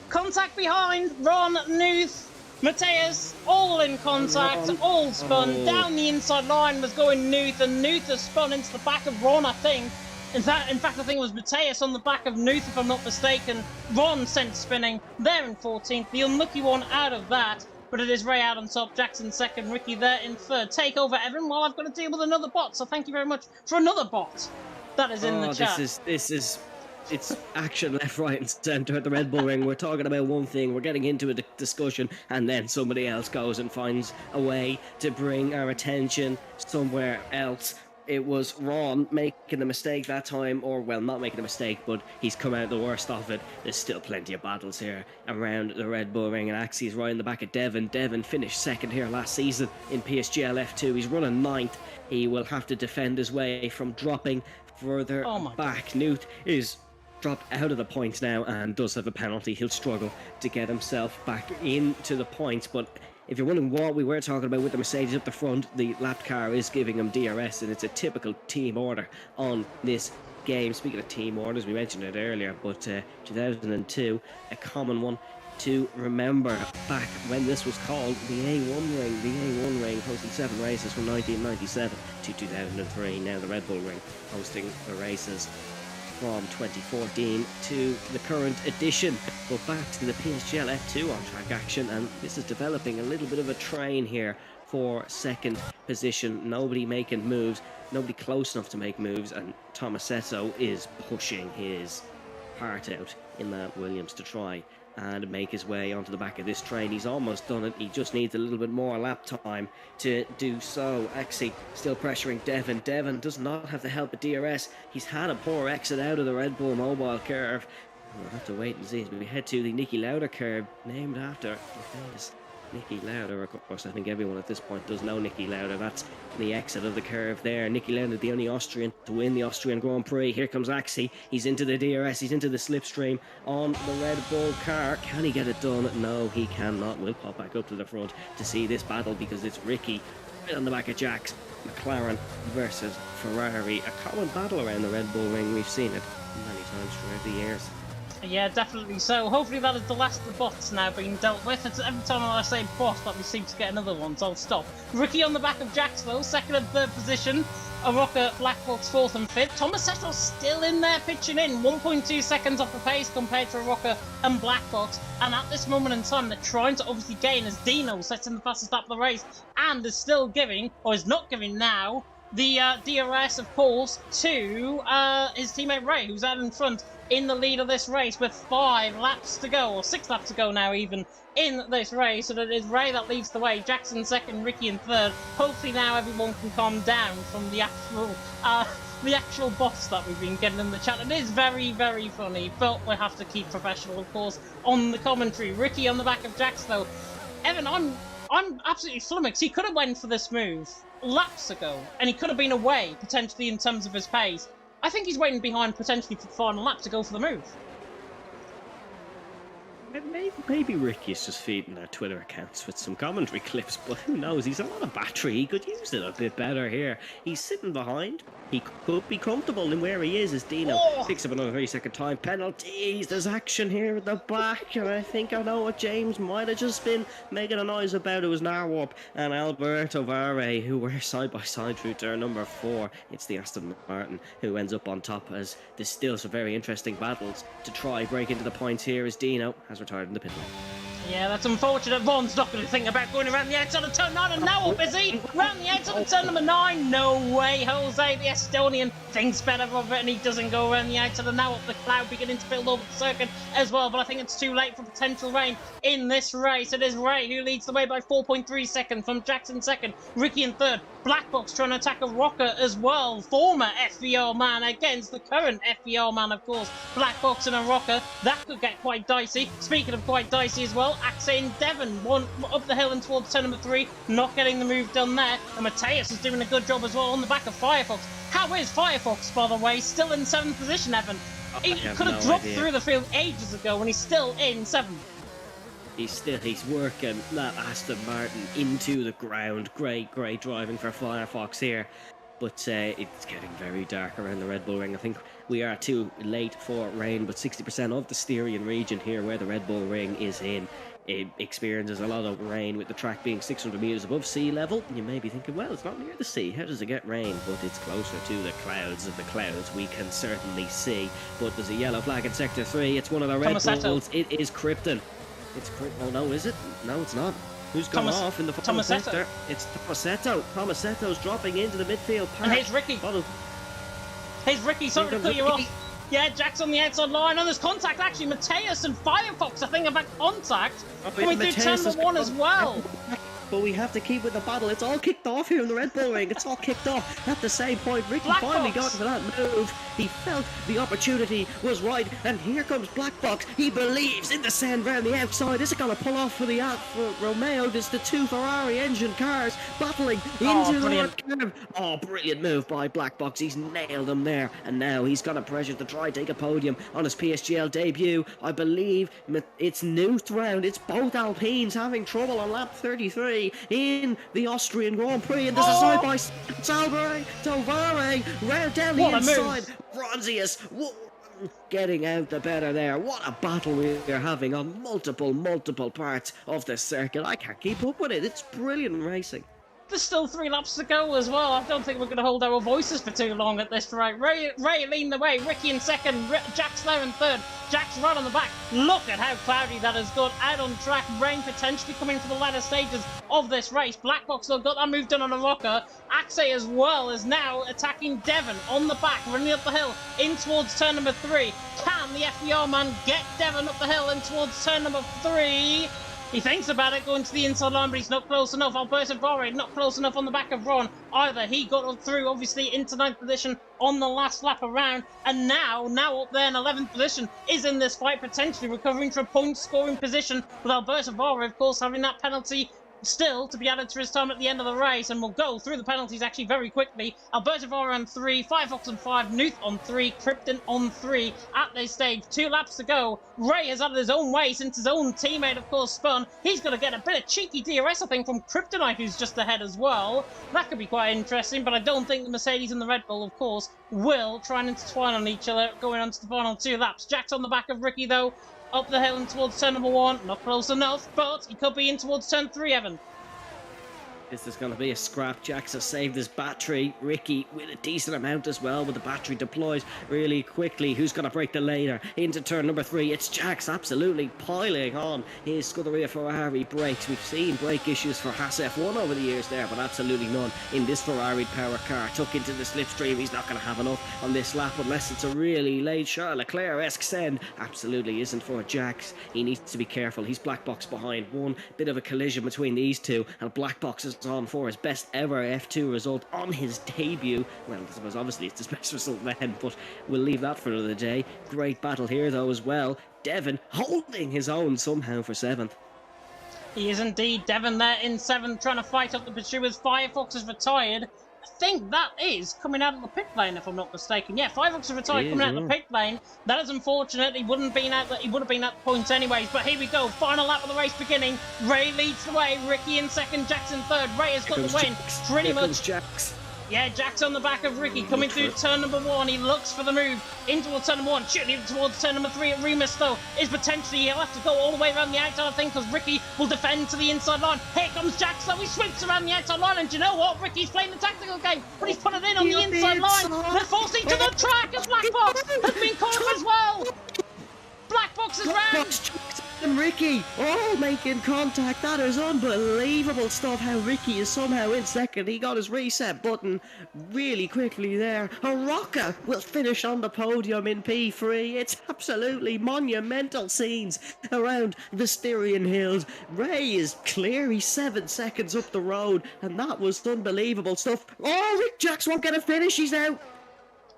Contact behind Ron, Nuth, Mateus, all in contact, all spun down the inside line. Was going Nuth, and Nuth has spun into the back of Ron, I think. In fact, I think it was Mateus on the back of Nuth, if I'm not mistaken. Ron sent spinning there in 14th, the unlucky one out of that. But it is Ray out on top, Jackson second, Ricky there in third. Take over, Evan, while I've got to deal with another bot. So thank you very much for another bot. That is in the chat. It's action left, right and centre at the Red Bull ring. We're talking about one thing, we're getting into a discussion, and then somebody else goes and finds a way to bring our attention somewhere else. It was Ron making a mistake that time, or, well, not making a mistake, but he's come out the worst of it. There's still plenty of battles here around the Red Bull ring, and Axie's right in the back of Devon. Devon finished second here last season in PSGL F2. He's running 9th. He will have to defend his way from dropping further back. Nuth is dropped out of the points now and does have a penalty. He'll struggle to get himself back into the points, but if you're wondering what we were talking about with the Mercedes up the front, the lap car is giving him DRS, and it's a typical team order on this game. Speaking of team orders, we mentioned it earlier, but 2002, a common one to remember back when this was called the A1 ring. The A1 ring hosting 7 races from 1997 to 2003. Now the Red Bull ring hosting the races from 2014 to the current edition. But back to the PSGL F2 on track action, and this is developing a little bit of a train here for second position. Nobody making moves, nobody close enough to make moves, and Tomasetto is pushing his heart out in that Williams to try and make his way onto the back of this train. He's almost done it. He just needs a little bit more lap time to do so. Axie still pressuring Devon. Devon does not have the help of DRS. He's had a poor exit out of the Red Bull Mobile curve. We'll have to wait and see as we head to the Niki Lauda curve, named after the famous Niki Lauda. Of course, I think everyone at this point does know Niki Lauda. That's the exit of the curve there. Niki Lauda, the only Austrian to win the Austrian Grand Prix. Here comes Axie. He's into the DRS. He's into the slipstream on the Red Bull car. Can he get it done? No, he cannot. We'll pop back up to the front to see this battle, because it's Ricky right on the back of Jax. McLaren versus Ferrari. A common battle around the Red Bull ring. We've seen it many times throughout the years. Yeah, definitely so. Hopefully that is the last of the bots now being dealt with. It's every time I say bot that we seem to get another one, so I'll stop. Ricky on the back of Jax though, second and third position. Aroka, Black Box, fourth and fifth. Tomasetto's still in there pitching in, 1.2 seconds off the pace compared to Aroka and Black Box. And at this moment in time, they're trying to obviously gain as Dino sets in the fastest lap of the race and is still giving, or is not giving now, the DRS, of course, to his teammate Ray, who's out in front in the lead of this race with 5 laps to go, or 6 laps to go now even, in this race. So it is Ray that leads the way, Jackson second, Ricky in third. Hopefully now everyone can calm down from the actual bots that we've been getting in the chat. It is very, very funny, but we have to keep professional, of course, on the commentary. Ricky on the back of Jax though. Evan, I'm absolutely flummoxed. He could have went for this move laps ago, and he could have been away, potentially, in terms of his pace. I think he's waiting behind, potentially, for the final lap to go for the move. Maybe Ricky's just feeding our Twitter accounts with some commentary clips, but who knows? He's a lot of battery. He could use it a bit better here. He's sitting behind. He could be comfortable in where he is as Dino picks up another 30-second time penalties. There's action here at the back, and I think I know what James might have just been making a noise about. It was Narwarp and Alberto Vare, who were side by side through turn number 4. It's the Aston Martin who ends up on top, as there's still some very interesting battles to try break into the points here, as Dino has retired in the pit lane. Yeah, that's unfortunate. Vaughn's not going to think about going around the outside of turn 9, and now up is he? Round the outside of turn number 9? No way. Jose, the Estonian, thinks better of it, and he doesn't go around the outside, and now up the cloud beginning to build over the circuit as well, but I think it's too late for potential rain in this race. It is Ray who leads the way by 4.3 seconds from Jackson second, Ricky in third, Black Box trying to attack a rocker as well, former FBR man against the current FBR man, of course, Black Box and a rocker. That could get quite dicey. Speaking of quite dicey as well, Axie and Devon, one up the hill and towards turn number 3, not getting the move done there, and Mateus is doing a good job as well on the back of Firefox. How is Firefox, by the way, still in 7th position, Evan? He could have dropped through the field ages ago, and he's still in 7th. He's working that Aston Martin into the ground. Great driving for Firefox here. But it's getting very dark around the Red Bull ring. I think we are too late for rain, but 60% of the Styrian region here, where the Red Bull ring is in, it experiences a lot of rain, with the track being 600 metres above sea level. You may be thinking, well, it's not near the sea, how does it get rain? But it's closer to the clouds, and the clouds we can certainly see. But there's a yellow flag in Sector 3. It's one of the Red Bulls. It is Krypton. It's Krypton. Oh, no, is it? No, it's not. Who's gone off in the final sector? It's Tomasetto. Tomasetto's dropping into the midfield pack. And here's Ricky. Here's Ricky, sorry to cut you off. Yeah, Jack's on the outside line, and there's contact actually. Mateus and Firefox, I think, have had contact. Coming through turn number 1 as well. But we have to keep with the battle. It's all kicked off here in the Red Bull ring. It's all kicked off. At the same point, Ricky finally got for that move. He felt the opportunity was right, and here comes Black Box. He believes in the send round the outside. Is it going to pull off for the Alfa Romeo? There's the 2 Ferrari engine cars battling into the red curve. Oh, brilliant move by Black Box. He's nailed him there, and now he's got a pressure to try take a podium on his PSGL debut. I believe it's Newth round. It's both Alpines having trouble on lap 33 in the Austrian Grand Prix, and there's a side by Tovare round down the inside. Bronzius getting out the better there. What a battle we're having on multiple parts of the circuit. I can't keep up with it. It's brilliant racing. there's still 3 laps to go as well. I don't think we're going to hold our voices for too long at this rate. Ray leading the way, Ricky in second, Jack's there in third, Jack's right on the back. Look at how cloudy that has got. Out on track, rain potentially coming for the latter stages of this race. Black Box though got that move done on a rocker. Axe as well is now attacking Devon on the back, running up the hill in towards turn number 3. Can the FDR man get Devon up the hill in towards turn number 3? He thinks about it, going to the inside line, but he's not close enough. Alberto Vare not close enough on the back of Ron either. He got through, obviously, into 9th position on the last lap around. And now up there in 11th position, is in this fight, potentially recovering from a point-scoring position, with Alberto Vare, of course, having that penalty still to be added to his time at the end of the race, and we'll go through the penalties actually very quickly. Alberto Vara on 3, Firefox on 5, Nuth on 3, Krypton on 3 at this stage. 2 laps to go. Ray has added his own way since his own teammate, of course, spun. He's going to get a bit of cheeky DRS, I think, from Kryptonite, who's just ahead as well. That could be quite interesting, but I don't think the Mercedes and the Red Bull, of course, will try and intertwine on each other going on to the final 2 laps. Jack's on the back of Ricky, though, up the hill and towards turn number 1. Not close enough, but he could be in towards turn 3, Evan. This is going to be a scrap. Jax has saved his battery. Ricky with a decent amount as well, with the battery deployed really quickly. Who's going to break the later into turn number 3? It's Jax absolutely piling on his Scuderia Ferrari brakes. We've seen brake issues for Haas F1 over the years there, but absolutely none in this Ferrari power car. Tuck into the slipstream. He's not going to have enough on this lap unless it's a really late Charles Leclerc-esque send. Absolutely isn't for Jax. He needs to be careful. He's Black Box behind. One bit of a collision between these two, and Black Box is on for his best ever F2 result on his debut. Well, I suppose obviously it's his best result then, but we'll leave that for another day. Great battle here though as well. Devon holding his own somehow for 7th. He is indeed. Devon there in 7th, trying to fight up the pursuers. Firefox is retired. I think that is coming out of the pit lane, if I'm not mistaken. Yeah, Firefox is retired, coming out of the pit lane. That is unfortunate. He would have been at the points anyways. But here we go. Final lap of the race beginning. Ray leads the way. Ricky in second. Jackson third. Ray has got the win. Pretty much. Jax. Yeah, Jack's on the back of Ricky, coming through turn number 1. He looks for the move into turn number 1, shooting towards turn number 3 at Remus, though, is potentially, he'll have to go all the way around the outside, I think, because Ricky will defend to the inside line. Here comes Jack, so he sweeps around the outside line, and do you know what? Ricky's playing the tactical game, but he's put it in on the inside line. They're forcing to the track, and Black Box has been caught as well. Black Box is round. And Ricky all making contact. That is unbelievable stuff, how Ricky is somehow in second. He got his reset button really quickly there. Rocca will finish on the podium in P3. It's absolutely monumental scenes around the Styrian Hills. Ray is clear. He's 7 seconds up the road, and that was unbelievable stuff. Oh, Rick Jax won't get a finish. He's out.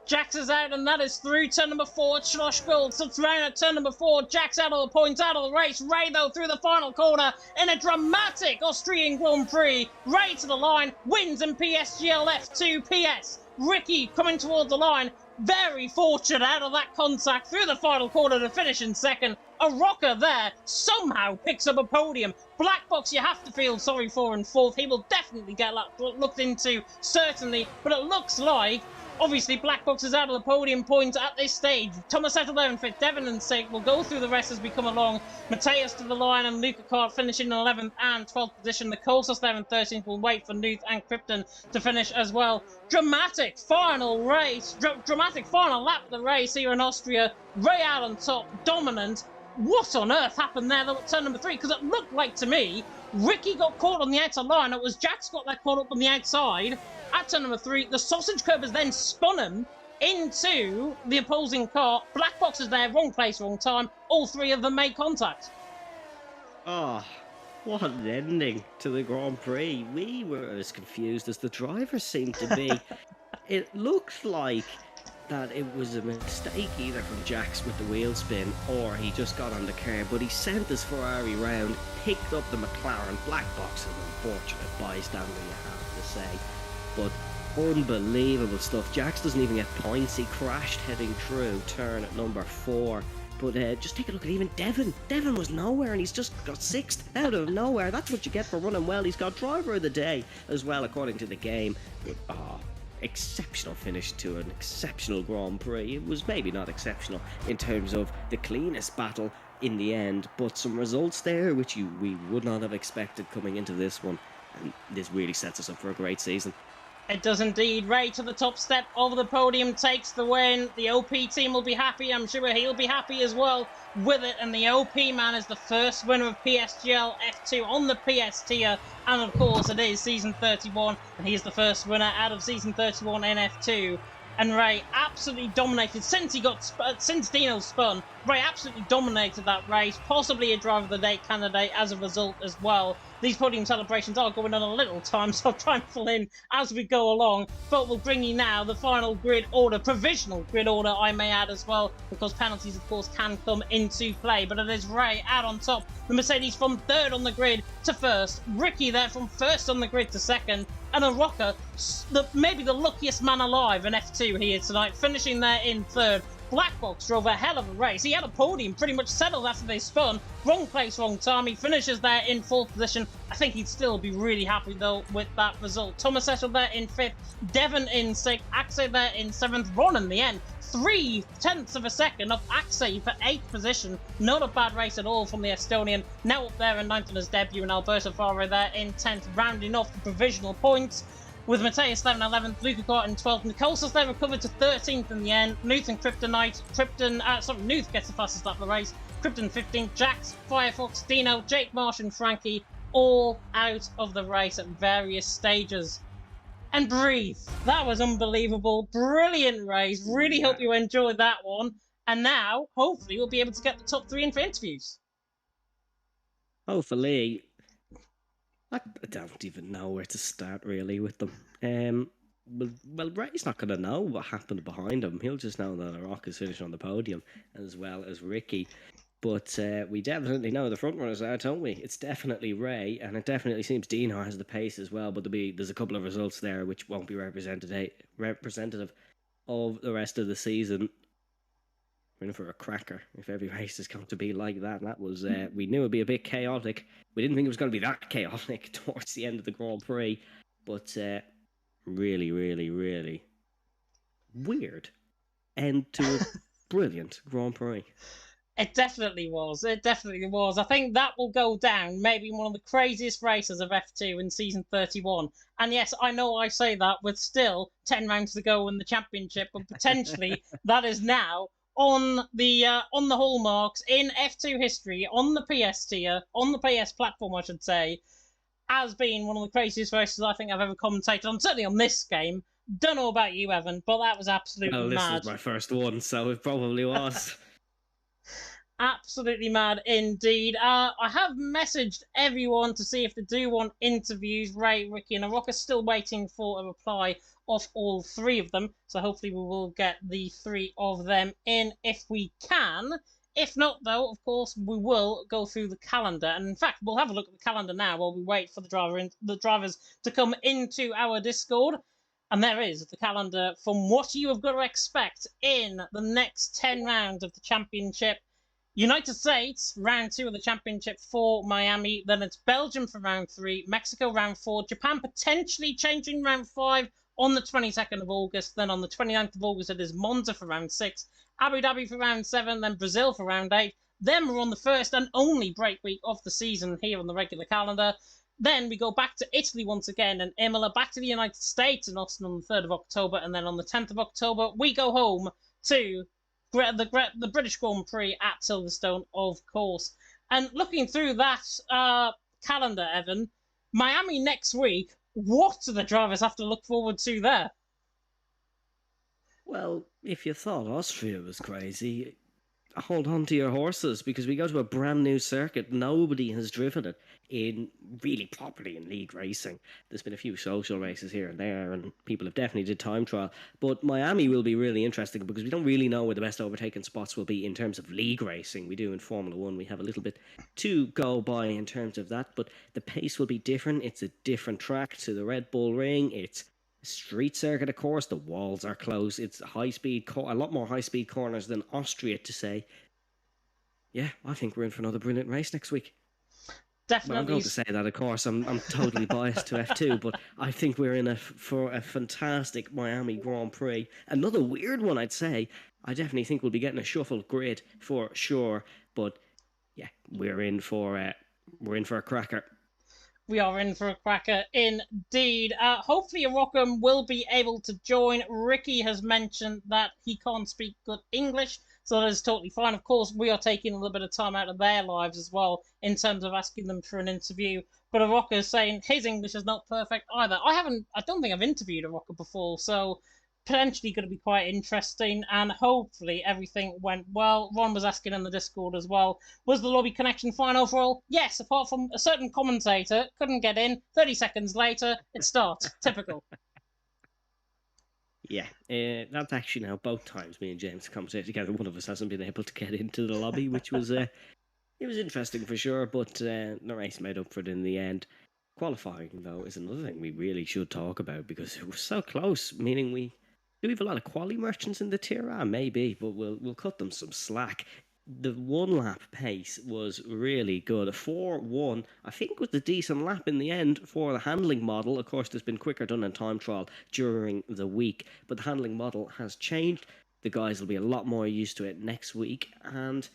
Jax is out, and that is through turn number 4. Schloss Gold sits round at turn number 4. Jax out of the points, out of the race. Ray, though, through the final corner in a dramatic Austrian Grand Prix. Ray to the line, wins in PSGL F2 PS. Ricky coming towards the line, very fortunate out of that contact through the final corner to finish in second. A rocker there somehow picks up a podium. Black Box you have to feel sorry for in 4th. He will definitely get looked into, certainly, but it looks like obviously, Black Box is out of the podium points at this stage. Thomas settled there in 5th. Devon and 6th. We'll go through the rest as we come along. Mateus to the line and Luca Cart finishing in 11th and 12th position. The Colsos there in 13th. We'll wait for Nuth and Krypton to finish as well. Dramatic final race. Dramatic final lap of the race here in Austria. Ray out on top. Dominant. What on earth happened there though at turn number 3? Because it looked like to me Ricky got caught on the outside line. It was Jax got that caught up on the outside. At turn number 3, the sausage curb has then spun him into the opposing car. Black Box is there, wrong place, wrong time. All 3 of them made contact. Oh, what an ending to the Grand Prix. We were as confused as the drivers seemed to be. It looked like that it was a mistake either from Jax with the wheel spin, or he just got on the car, but he sent his Ferrari round, picked up the McLaren. Black Box, an unfortunate bystander, you have to say. But unbelievable stuff. Jax doesn't even get points. He crashed heading through turn at number 4. But just take a look at even Devon. Devon was nowhere, and he's just got 6th out of nowhere. That's what you get for running well. He's got driver of the day as well, according to the game. But, exceptional finish to an exceptional Grand Prix. It was maybe not exceptional in terms of the cleanest battle in the end, but some results there which we would not have expected coming into this one. And this really sets us up for a great season. It does indeed. Ray to the top step of the podium takes the win. The OP team will be happy. I'm sure he'll be happy as well with it. And the OP man is the first winner of PSGL F2 on the PS tier. And of course, it is season 31. And he is the first winner out of season 31 in F2. And Ray absolutely dominated since Dino spun. Ray absolutely dominated that race, possibly a driver of the day candidate as a result as well. These podium celebrations are going on a little time, so I'll try and fill in as we go along. But we'll bring you now the final grid order, provisional grid order, I may add as well, because penalties, of course, can come into play. But it is Ray out on top. The Mercedes from third on the grid to first. Ricky there from first on the grid to second. And a Rocker, maybe the luckiest man alive in F2 here tonight, finishing there in third. Black Box drove a hell of a race. He had a podium pretty much settled after they spun. Wrong place, wrong time. He finishes there in fourth position. I think he'd still be really happy, though, with that result. Thomas Eschel there in fifth. Devon in sixth. Axe there in seventh. Ron in the end. 0.3 of a second up Axe for 8th position. Not a bad race at all from the Estonian. Now up there in 9th on his debut, and Alberto Favre there in 10th, rounding off the provisional points. With Mateus there in 11th, Luca Cart in 12th, Nicholson's there recovered to 13th in the end. Nuth and Nuth gets the fastest lap of the race. Krypton 15th, Jax, Firefox, Dino, Jake Marsh and Frankie all out of the race at various stages. And breathe. That was unbelievable. Brilliant race. Really hope you enjoyed that one. And now, hopefully, we'll be able to get the top 3 in for interviews. Hopefully. I don't even know where to start, really, with them. Well, Ray's not going to know what happened behind him. He'll just know that Rock is finished on the podium, as well as Ricky. But we definitely know the front runners are, don't we? It's definitely Ray, and it definitely seems Dino has the pace as well. But there's a couple of results there which won't be representative of the rest of the season. We're in for a cracker if every race is going to be like that. That was we knew it'd be a bit chaotic. We didn't think it was going to be that chaotic towards the end of the Grand Prix, but really, really, really weird end to a brilliant Grand Prix. It definitely was. It definitely was. I think that will go down maybe one of the craziest races of F2 in season 31. And yes, I know I say that with still 10 rounds to go in the championship, but potentially that is now on the hallmarks in F2 history, on the PS tier, on the PS platform, I should say, as being one of the craziest races I think I've ever commentated on, certainly on this game. Don't know about you, Evan, but that was absolutely mad. This was my first one, so it probably was. Absolutely mad indeed. I have messaged everyone to see if they do want interviews. Ray, Ricky, and Rock are still waiting for a reply of all 3 of them. So hopefully we will get the 3 of them in if we can. If not, though, of course, we will go through the calendar. And in fact, we'll have a look at the calendar now while we wait for the drivers to come into our Discord. And there is the calendar from what you have got to expect in the next 10 rounds of the championship. United States, round 2 of the championship for Miami. Then it's Belgium for round 3, Mexico round 4, Japan potentially changing round 5 on the 22nd of August. Then on the 29th of August, it is Monza for round 6, Abu Dhabi for round 7, then Brazil for round 8. Then we're on the first and only break week of the season here on the regular calendar. Then we go back to Italy once again and Imola, back to the United States in Austin on the 3rd of October. And then on the 10th of October, we go home to the British Grand Prix at Silverstone, of course. And looking through that calendar, Evan, Miami next week, what do the drivers have to look forward to there? Well, if you thought Austria was crazy, hold on to your horses, because we go to a brand new circuit. Nobody has driven it in really properly in league racing. There's been a few social races here and there, and people have definitely did time trial. But Miami will be really interesting because we don't really know where the best overtaking spots will be in terms of league racing. We do in Formula One. We have a little bit to go by in terms of that, but the pace will be different. It's a different track to the Red Bull Ring. It's a street circuit, of course. The walls are close. It's a lot more high-speed corners than Austria, to say. Yeah, I think we're in for another brilliant race next week. Definitely. Well, I'm going to say that, of course. I'm totally biased to F2, but I think we're in for a fantastic Miami Grand Prix. Another weird one, I'd say. I definitely think we'll be getting a shuffled grid for sure. But yeah, we're in for a cracker. We are in for a cracker indeed. Hopefully, Rockham will be able to join. Ricky has mentioned that he can't speak good English, so that is totally fine. Of course, we are taking a little bit of time out of their lives as well in terms of asking them for an interview. But Arocca is saying his English is not perfect either. I don't think I've interviewed Arocca before, so potentially going to be quite interesting, and hopefully everything went well. Ron was asking in the Discord as well, was the lobby connection fine overall? Yes, apart from a certain commentator couldn't get in. 30 seconds later, it starts. Typical. Yeah, that's actually now both times me and James commentated together. One of us hasn't been able to get into the lobby, which was it was interesting for sure, but the race made up for it in the end. Qualifying, though, is another thing we really should talk about because it was so close, meaning do we have a lot of quali merchants in the tier? Maybe, but we'll cut them some slack. The 1 lap pace was really good. A 4-1, I think, was a decent lap in the end for the handling model. Of course, there's been quicker done in time trial during the week, but the handling model has changed. The guys will be a lot more used to it next week, and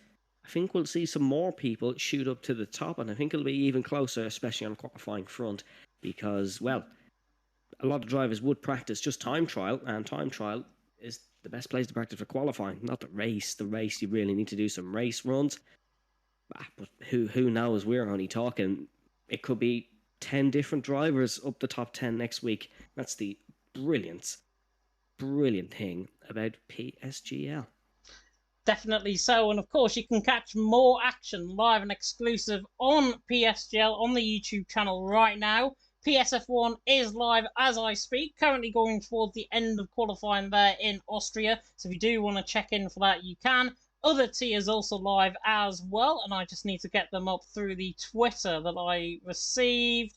I think we'll see some more people shoot up to the top, and I think it'll be even closer, especially on qualifying front, because, well, a lot of drivers would practice just time trial, and time trial is the best place to practice for qualifying, not the race. The race, you really need to do some race runs. But who knows? We're only talking, it could be 10 different drivers up the top 10 next week. That's the brilliant thing about PSGL. Definitely so, and of course you can catch more action live and exclusive on PSGL on the YouTube channel right now. PSF1 is live as I speak, currently going towards the end of qualifying there in Austria, so if you do want to check in for that, you can. Other tiers also live as well, and I just need to get them up through the Twitter that I received.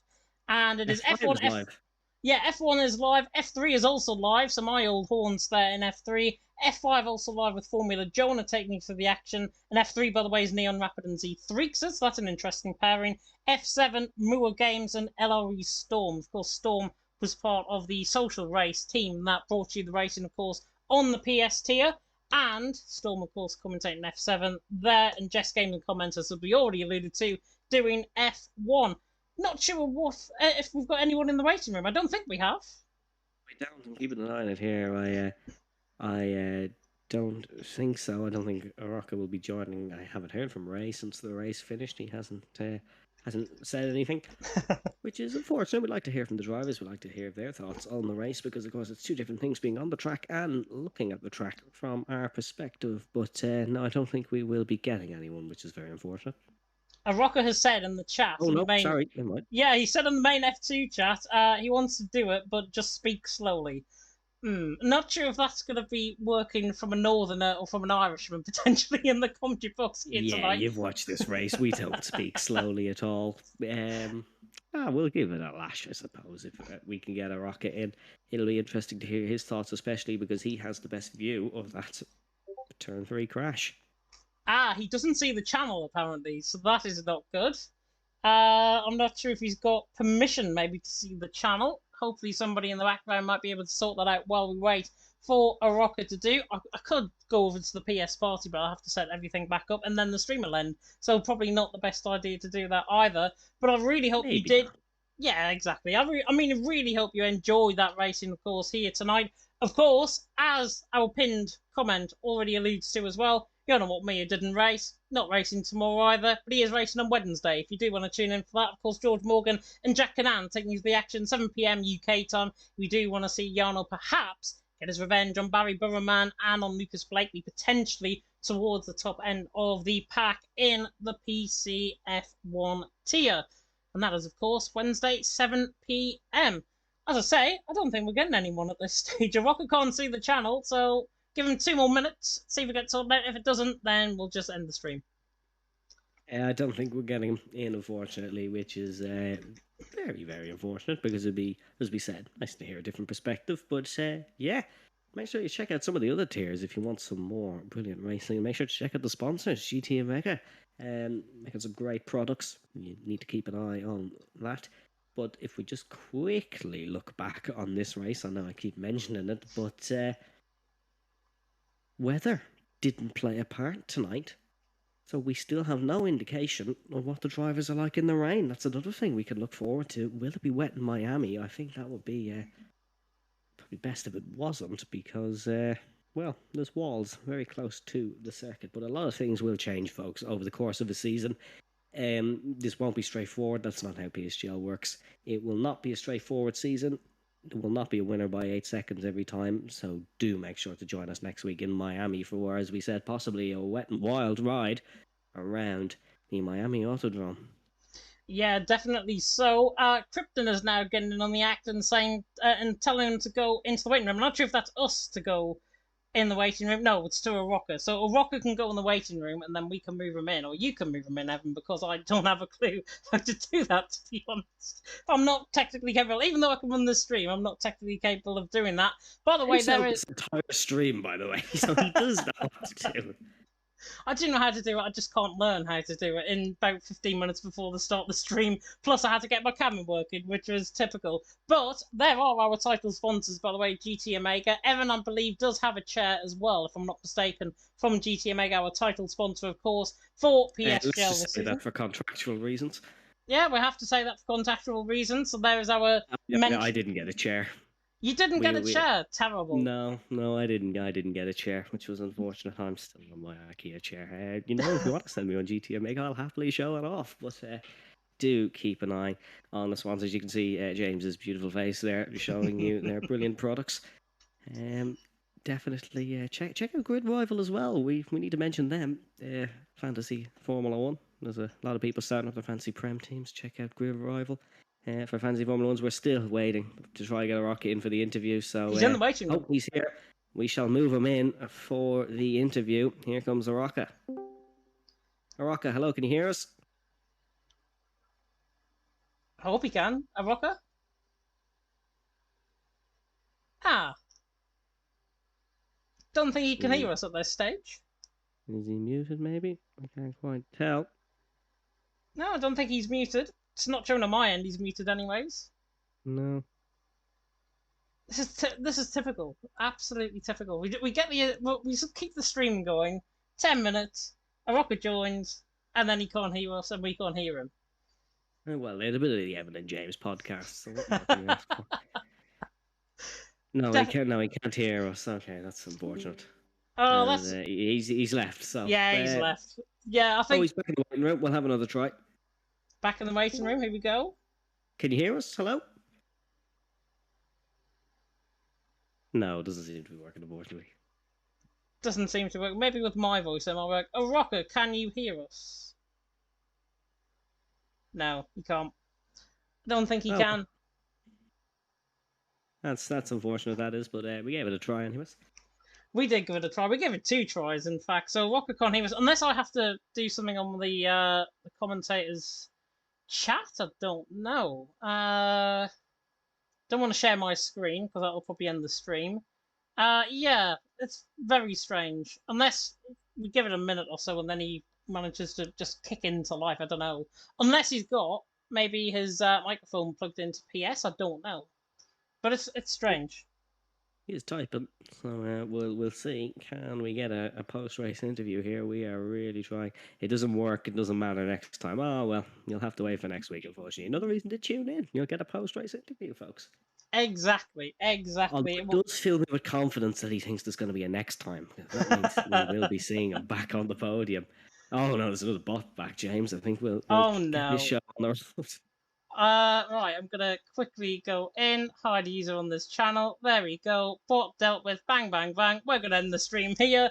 And it is F1 live. Yeah, F1 is live. F3 is also live, so my old horns there in F3. F5 also live with Formula Jonah taking you through the action. And F3, by the way, is Neon Rapid and Z3, so that's an interesting pairing. F7, Mua Games and LRE Storm. Of course, Storm was part of the social race team that brought you the racing, of course, on the PS tier. And Storm, of course, commentating F7 there. And Jess Games and commenters, as we already alluded to, doing F1. Not sure what if we've got anyone in the waiting room. I don't think we have. We don't. I'm keeping an eye on it here. I don't think so. I don't think Arocca will be joining. I haven't heard from Ray since the race finished. He hasn't said anything, which is unfortunate. We'd like to hear from the drivers. We'd like to hear their thoughts on the race because, of course, it's two different things: being on the track and looking at the track from our perspective. But no, I don't think we will be getting anyone, which is very unfortunate. Arocca has said in the chat. Oh no, sorry, never mind. Yeah, he said in the main F2 chat he wants to do it, but just speak slowly. Not sure if that's going to be working from a northerner or from an Irishman potentially in the commentary box here tonight. Yeah, you've watched this race. We don't speak slowly at all. We'll give it a lash, I suppose, if we can get Arocca in. It'll be interesting to hear his thoughts, especially because he has the best view of that turn 3 crash. He doesn't see the channel apparently, so that is not good. I'm not sure if he's got permission maybe to see the channel. Hopefully somebody in the background might be able to sort that out while we wait for Arocca to do. I could go over to the PS party, but I'll have to set everything back up and then the stream will end. So probably not the best idea to do that either. But I really hope you did. Not. Yeah, exactly. I really hope you enjoyed that racing, of course, here tonight. Of course, as our pinned comment already alludes to as well, you know what Mia didn't race. Not racing tomorrow either, but he is racing on Wednesday. If you do want to tune in for that, of course, George Morgan and Jack Canan taking you to the action, 7 p.m. UK time. We do want to see Jarno perhaps get his revenge on Barry Burrowman and on Lucas Blakely, potentially towards the top end of the pack in the PCF1 tier. And that is, of course, Wednesday, 7 p.m. As I say, I don't think we're getting anyone at this stage. Arocca can't see the channel, so give him 2 more minutes, see if it gets sorted out. If it doesn't, then we'll just end the stream. I don't think we're getting him in, unfortunately, which is very, very unfortunate because it'd be, as we said, nice to hear a different perspective. But yeah, make sure you check out some of the other tiers if you want some more brilliant racing. Make sure to check out the sponsors, GT and Mega, making some great products. You need to keep an eye on that. But if we just quickly look back on this race, I know I keep mentioning it, but weather didn't play a part tonight. So we still have no indication of what the drivers are like in the rain. That's another thing we can look forward to. Will it be wet in Miami? I think that would be probably best if it wasn't, because well, there's walls very close to the circuit. But a lot of things will change, folks, over the course of the season. This won't be straightforward. That's not how PSGL works. It will not be a straightforward season. There will not be a winner by 8 seconds every time. So do make sure to join us next week in Miami for, as we said, possibly a wet and wild ride around the Miami Autodrome. Yeah, definitely. So, Krypton is now getting in on the act and saying and telling him to go into the waiting room. I'm not sure if that's us to go in the waiting room. No, it's to a rocker. So a rocker can go in the waiting room, and then we can move him in, or you can move him in, Evan, because I don't have a clue how to do that. To be honest, I'm not technically capable. Even though I can run the stream, I'm not technically capable of doing that. By the way, there is this entire stream, by the way, so he does know what to do. I do know how to do it, I just can't learn how to do it in about 15 minutes before the start of the stream. Plus, I had to get my camera working, which was typical. But there are our title sponsors, by the way, GT Omega. Evan, I believe, does have a chair as well, if I'm not mistaken, from GT Omega, our title sponsor, of course, for PSGL let's just this say season. that for contractual reasons. Yeah, we have to say that for contractual reasons. So there is our I didn't get a chair. You didn't get a chair? Terrible. No, I didn't get a chair, which was unfortunate. I'm still on my IKEA chair. You know, if you want to send me on GT Omega, I'll happily show it off. But do keep an eye on the sponsors. You can see James's beautiful face there, showing you their brilliant products. Definitely check out Grid Rival as well. We need to mention them. Fantasy Formula 1. There's a lot of people starting up their fancy Prem teams. Check out Grid Rival. For Fantasy Formula 1s, we're still waiting to try and get a Rocket in for the interview. So he's in the waiting room. Oh, he's here. We shall move him in for the interview. Here comes Araka. Araka, hello, can you hear us? I hope he can. Araka? Ah. Don't think he can hear us at this stage. Is he muted, maybe? I can't quite tell. No, I don't think he's muted. It's not showing on my end. He's muted anyways. No. This is typical. Absolutely typical. We get we keep the stream going. 10 minutes. Araka joins, and then he can't hear us, and we can't hear him. Well, a bit of the Evan and James podcast. So no, he can't hear us. Okay, that's unfortunate. Oh, that's he's left. So yeah, he's left. Yeah, I think. Oh, he's back in the waiting room. We'll have another try. Back in the waiting room. Here we go. Can you hear us? Hello? No, it doesn't seem to be working, unfortunately. Doesn't seem to work. Maybe with my voice it might work. Oh, Rocker, can you hear us? No, he can't. I don't think he can. That's unfortunate, that is, but we gave it a try anyways. We did give it a try. We gave it 2 tries, in fact. So Rocker can't hear us. Unless I have to do something on the commentators' chat, I don't know. Don't want to share my screen because that'll probably end the stream. Yeah, it's very strange. Unless we give it a minute or so and then he manages to just kick into life. I don't know. Unless he's got maybe his microphone plugged into PS. I don't know. But it's strange. He's typing, so we'll see. Can we get a post-race interview here? We are really trying. It doesn't work. It doesn't matter next time. Oh, well, you'll have to wait for next week, unfortunately. Another reason to tune in. You'll get a post-race interview, folks. Exactly. It does fill me with confidence that he thinks there's going to be a next time. That means we will be seeing him back on the podium. Oh, no, there's another bot back, James. I think we'll get this show on the road. Right, I'm going to quickly go in, hide a user on this channel. There we go. Bot dealt with. Bang, bang, bang. We're going to end the stream here.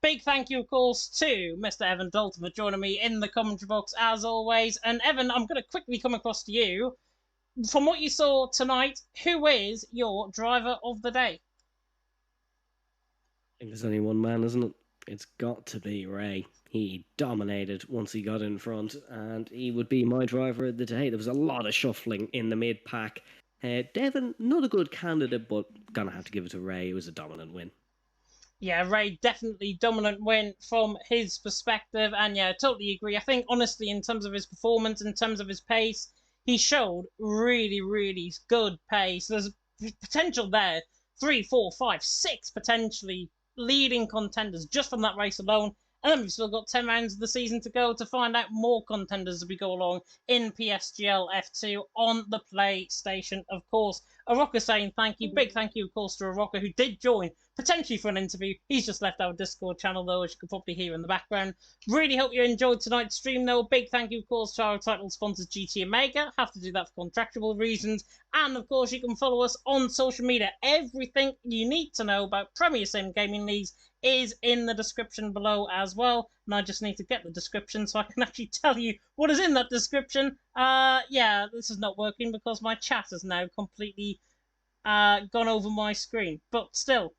Big thank you, of course, to Mr. Evan Dalton for joining me in the commentary box, as always. And Evan, I'm going to quickly come across to you. From what you saw tonight, who is your driver of the day? I think there's only one man, isn't it? It's got to be Ray. He dominated once he got in front, and he would be my driver of the day. There was a lot of shuffling in the mid-pack. Devon, not a good candidate, but gonna have to give it to Ray. It was a dominant win. Yeah, Ray, definitely dominant win from his perspective, and yeah, I totally agree. I think, honestly, in terms of his performance, in terms of his pace, he showed really, really good pace. There's potential there. 3, 4, 5, 6 potentially leading contenders just from that race alone. And then we've still got 10 rounds of the season to go to find out more contenders as we go along in PSGL F2 on the PlayStation, of course. Arocka saying thank you. Big thank you, of course, to Arocka, who did join, potentially for an interview. He's just left our Discord channel, though, as you can probably hear in the background. Really hope you enjoyed tonight's stream, though. Big thank you, of course, to our title sponsors, GT Omega. Have to do that for contractual reasons. And, of course, you can follow us on social media. Everything you need to know about Premier Sim Gaming Leagues is in the description below as well. And I just need to get the description so I can actually tell you what is in that description. Yeah, this is not working because my chat has now completely gone over my screen. But still,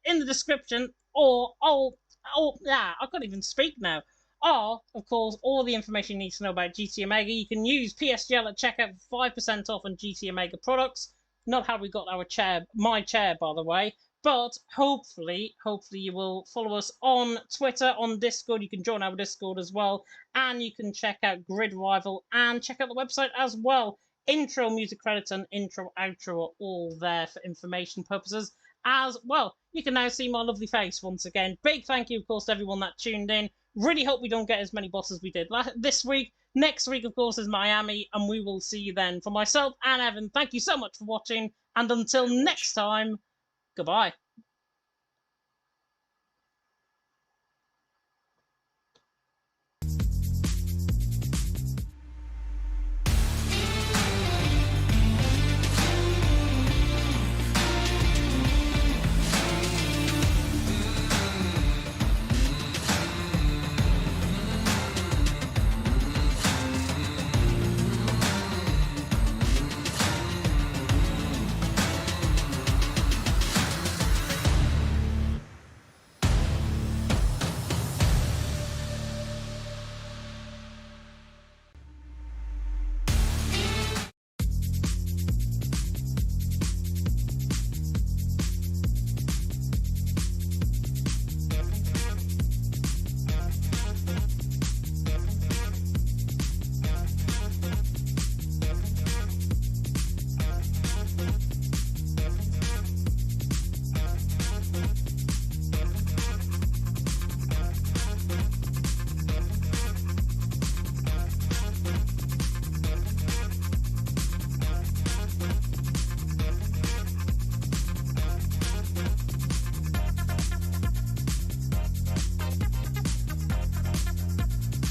in the description, yeah, I can't even speak now. Are, of course, all the information you need to know about GT Omega. You can use PSGL at checkout for 5% off on GT Omega products. Not how we got my chair, by the way. But hopefully you will follow us on Twitter, on Discord. You can join our Discord as well. And you can check out Grid Rival and check out the website as well. Intro music credits and intro outro are all there for information purposes as well. You can now see my lovely face once again. Big thank you, of course, to everyone that tuned in. Really hope we don't get as many bosses we did this week. Next week, of course, is Miami, and we will see you then. For myself and Evan, thank you so much for watching. And until next time, goodbye.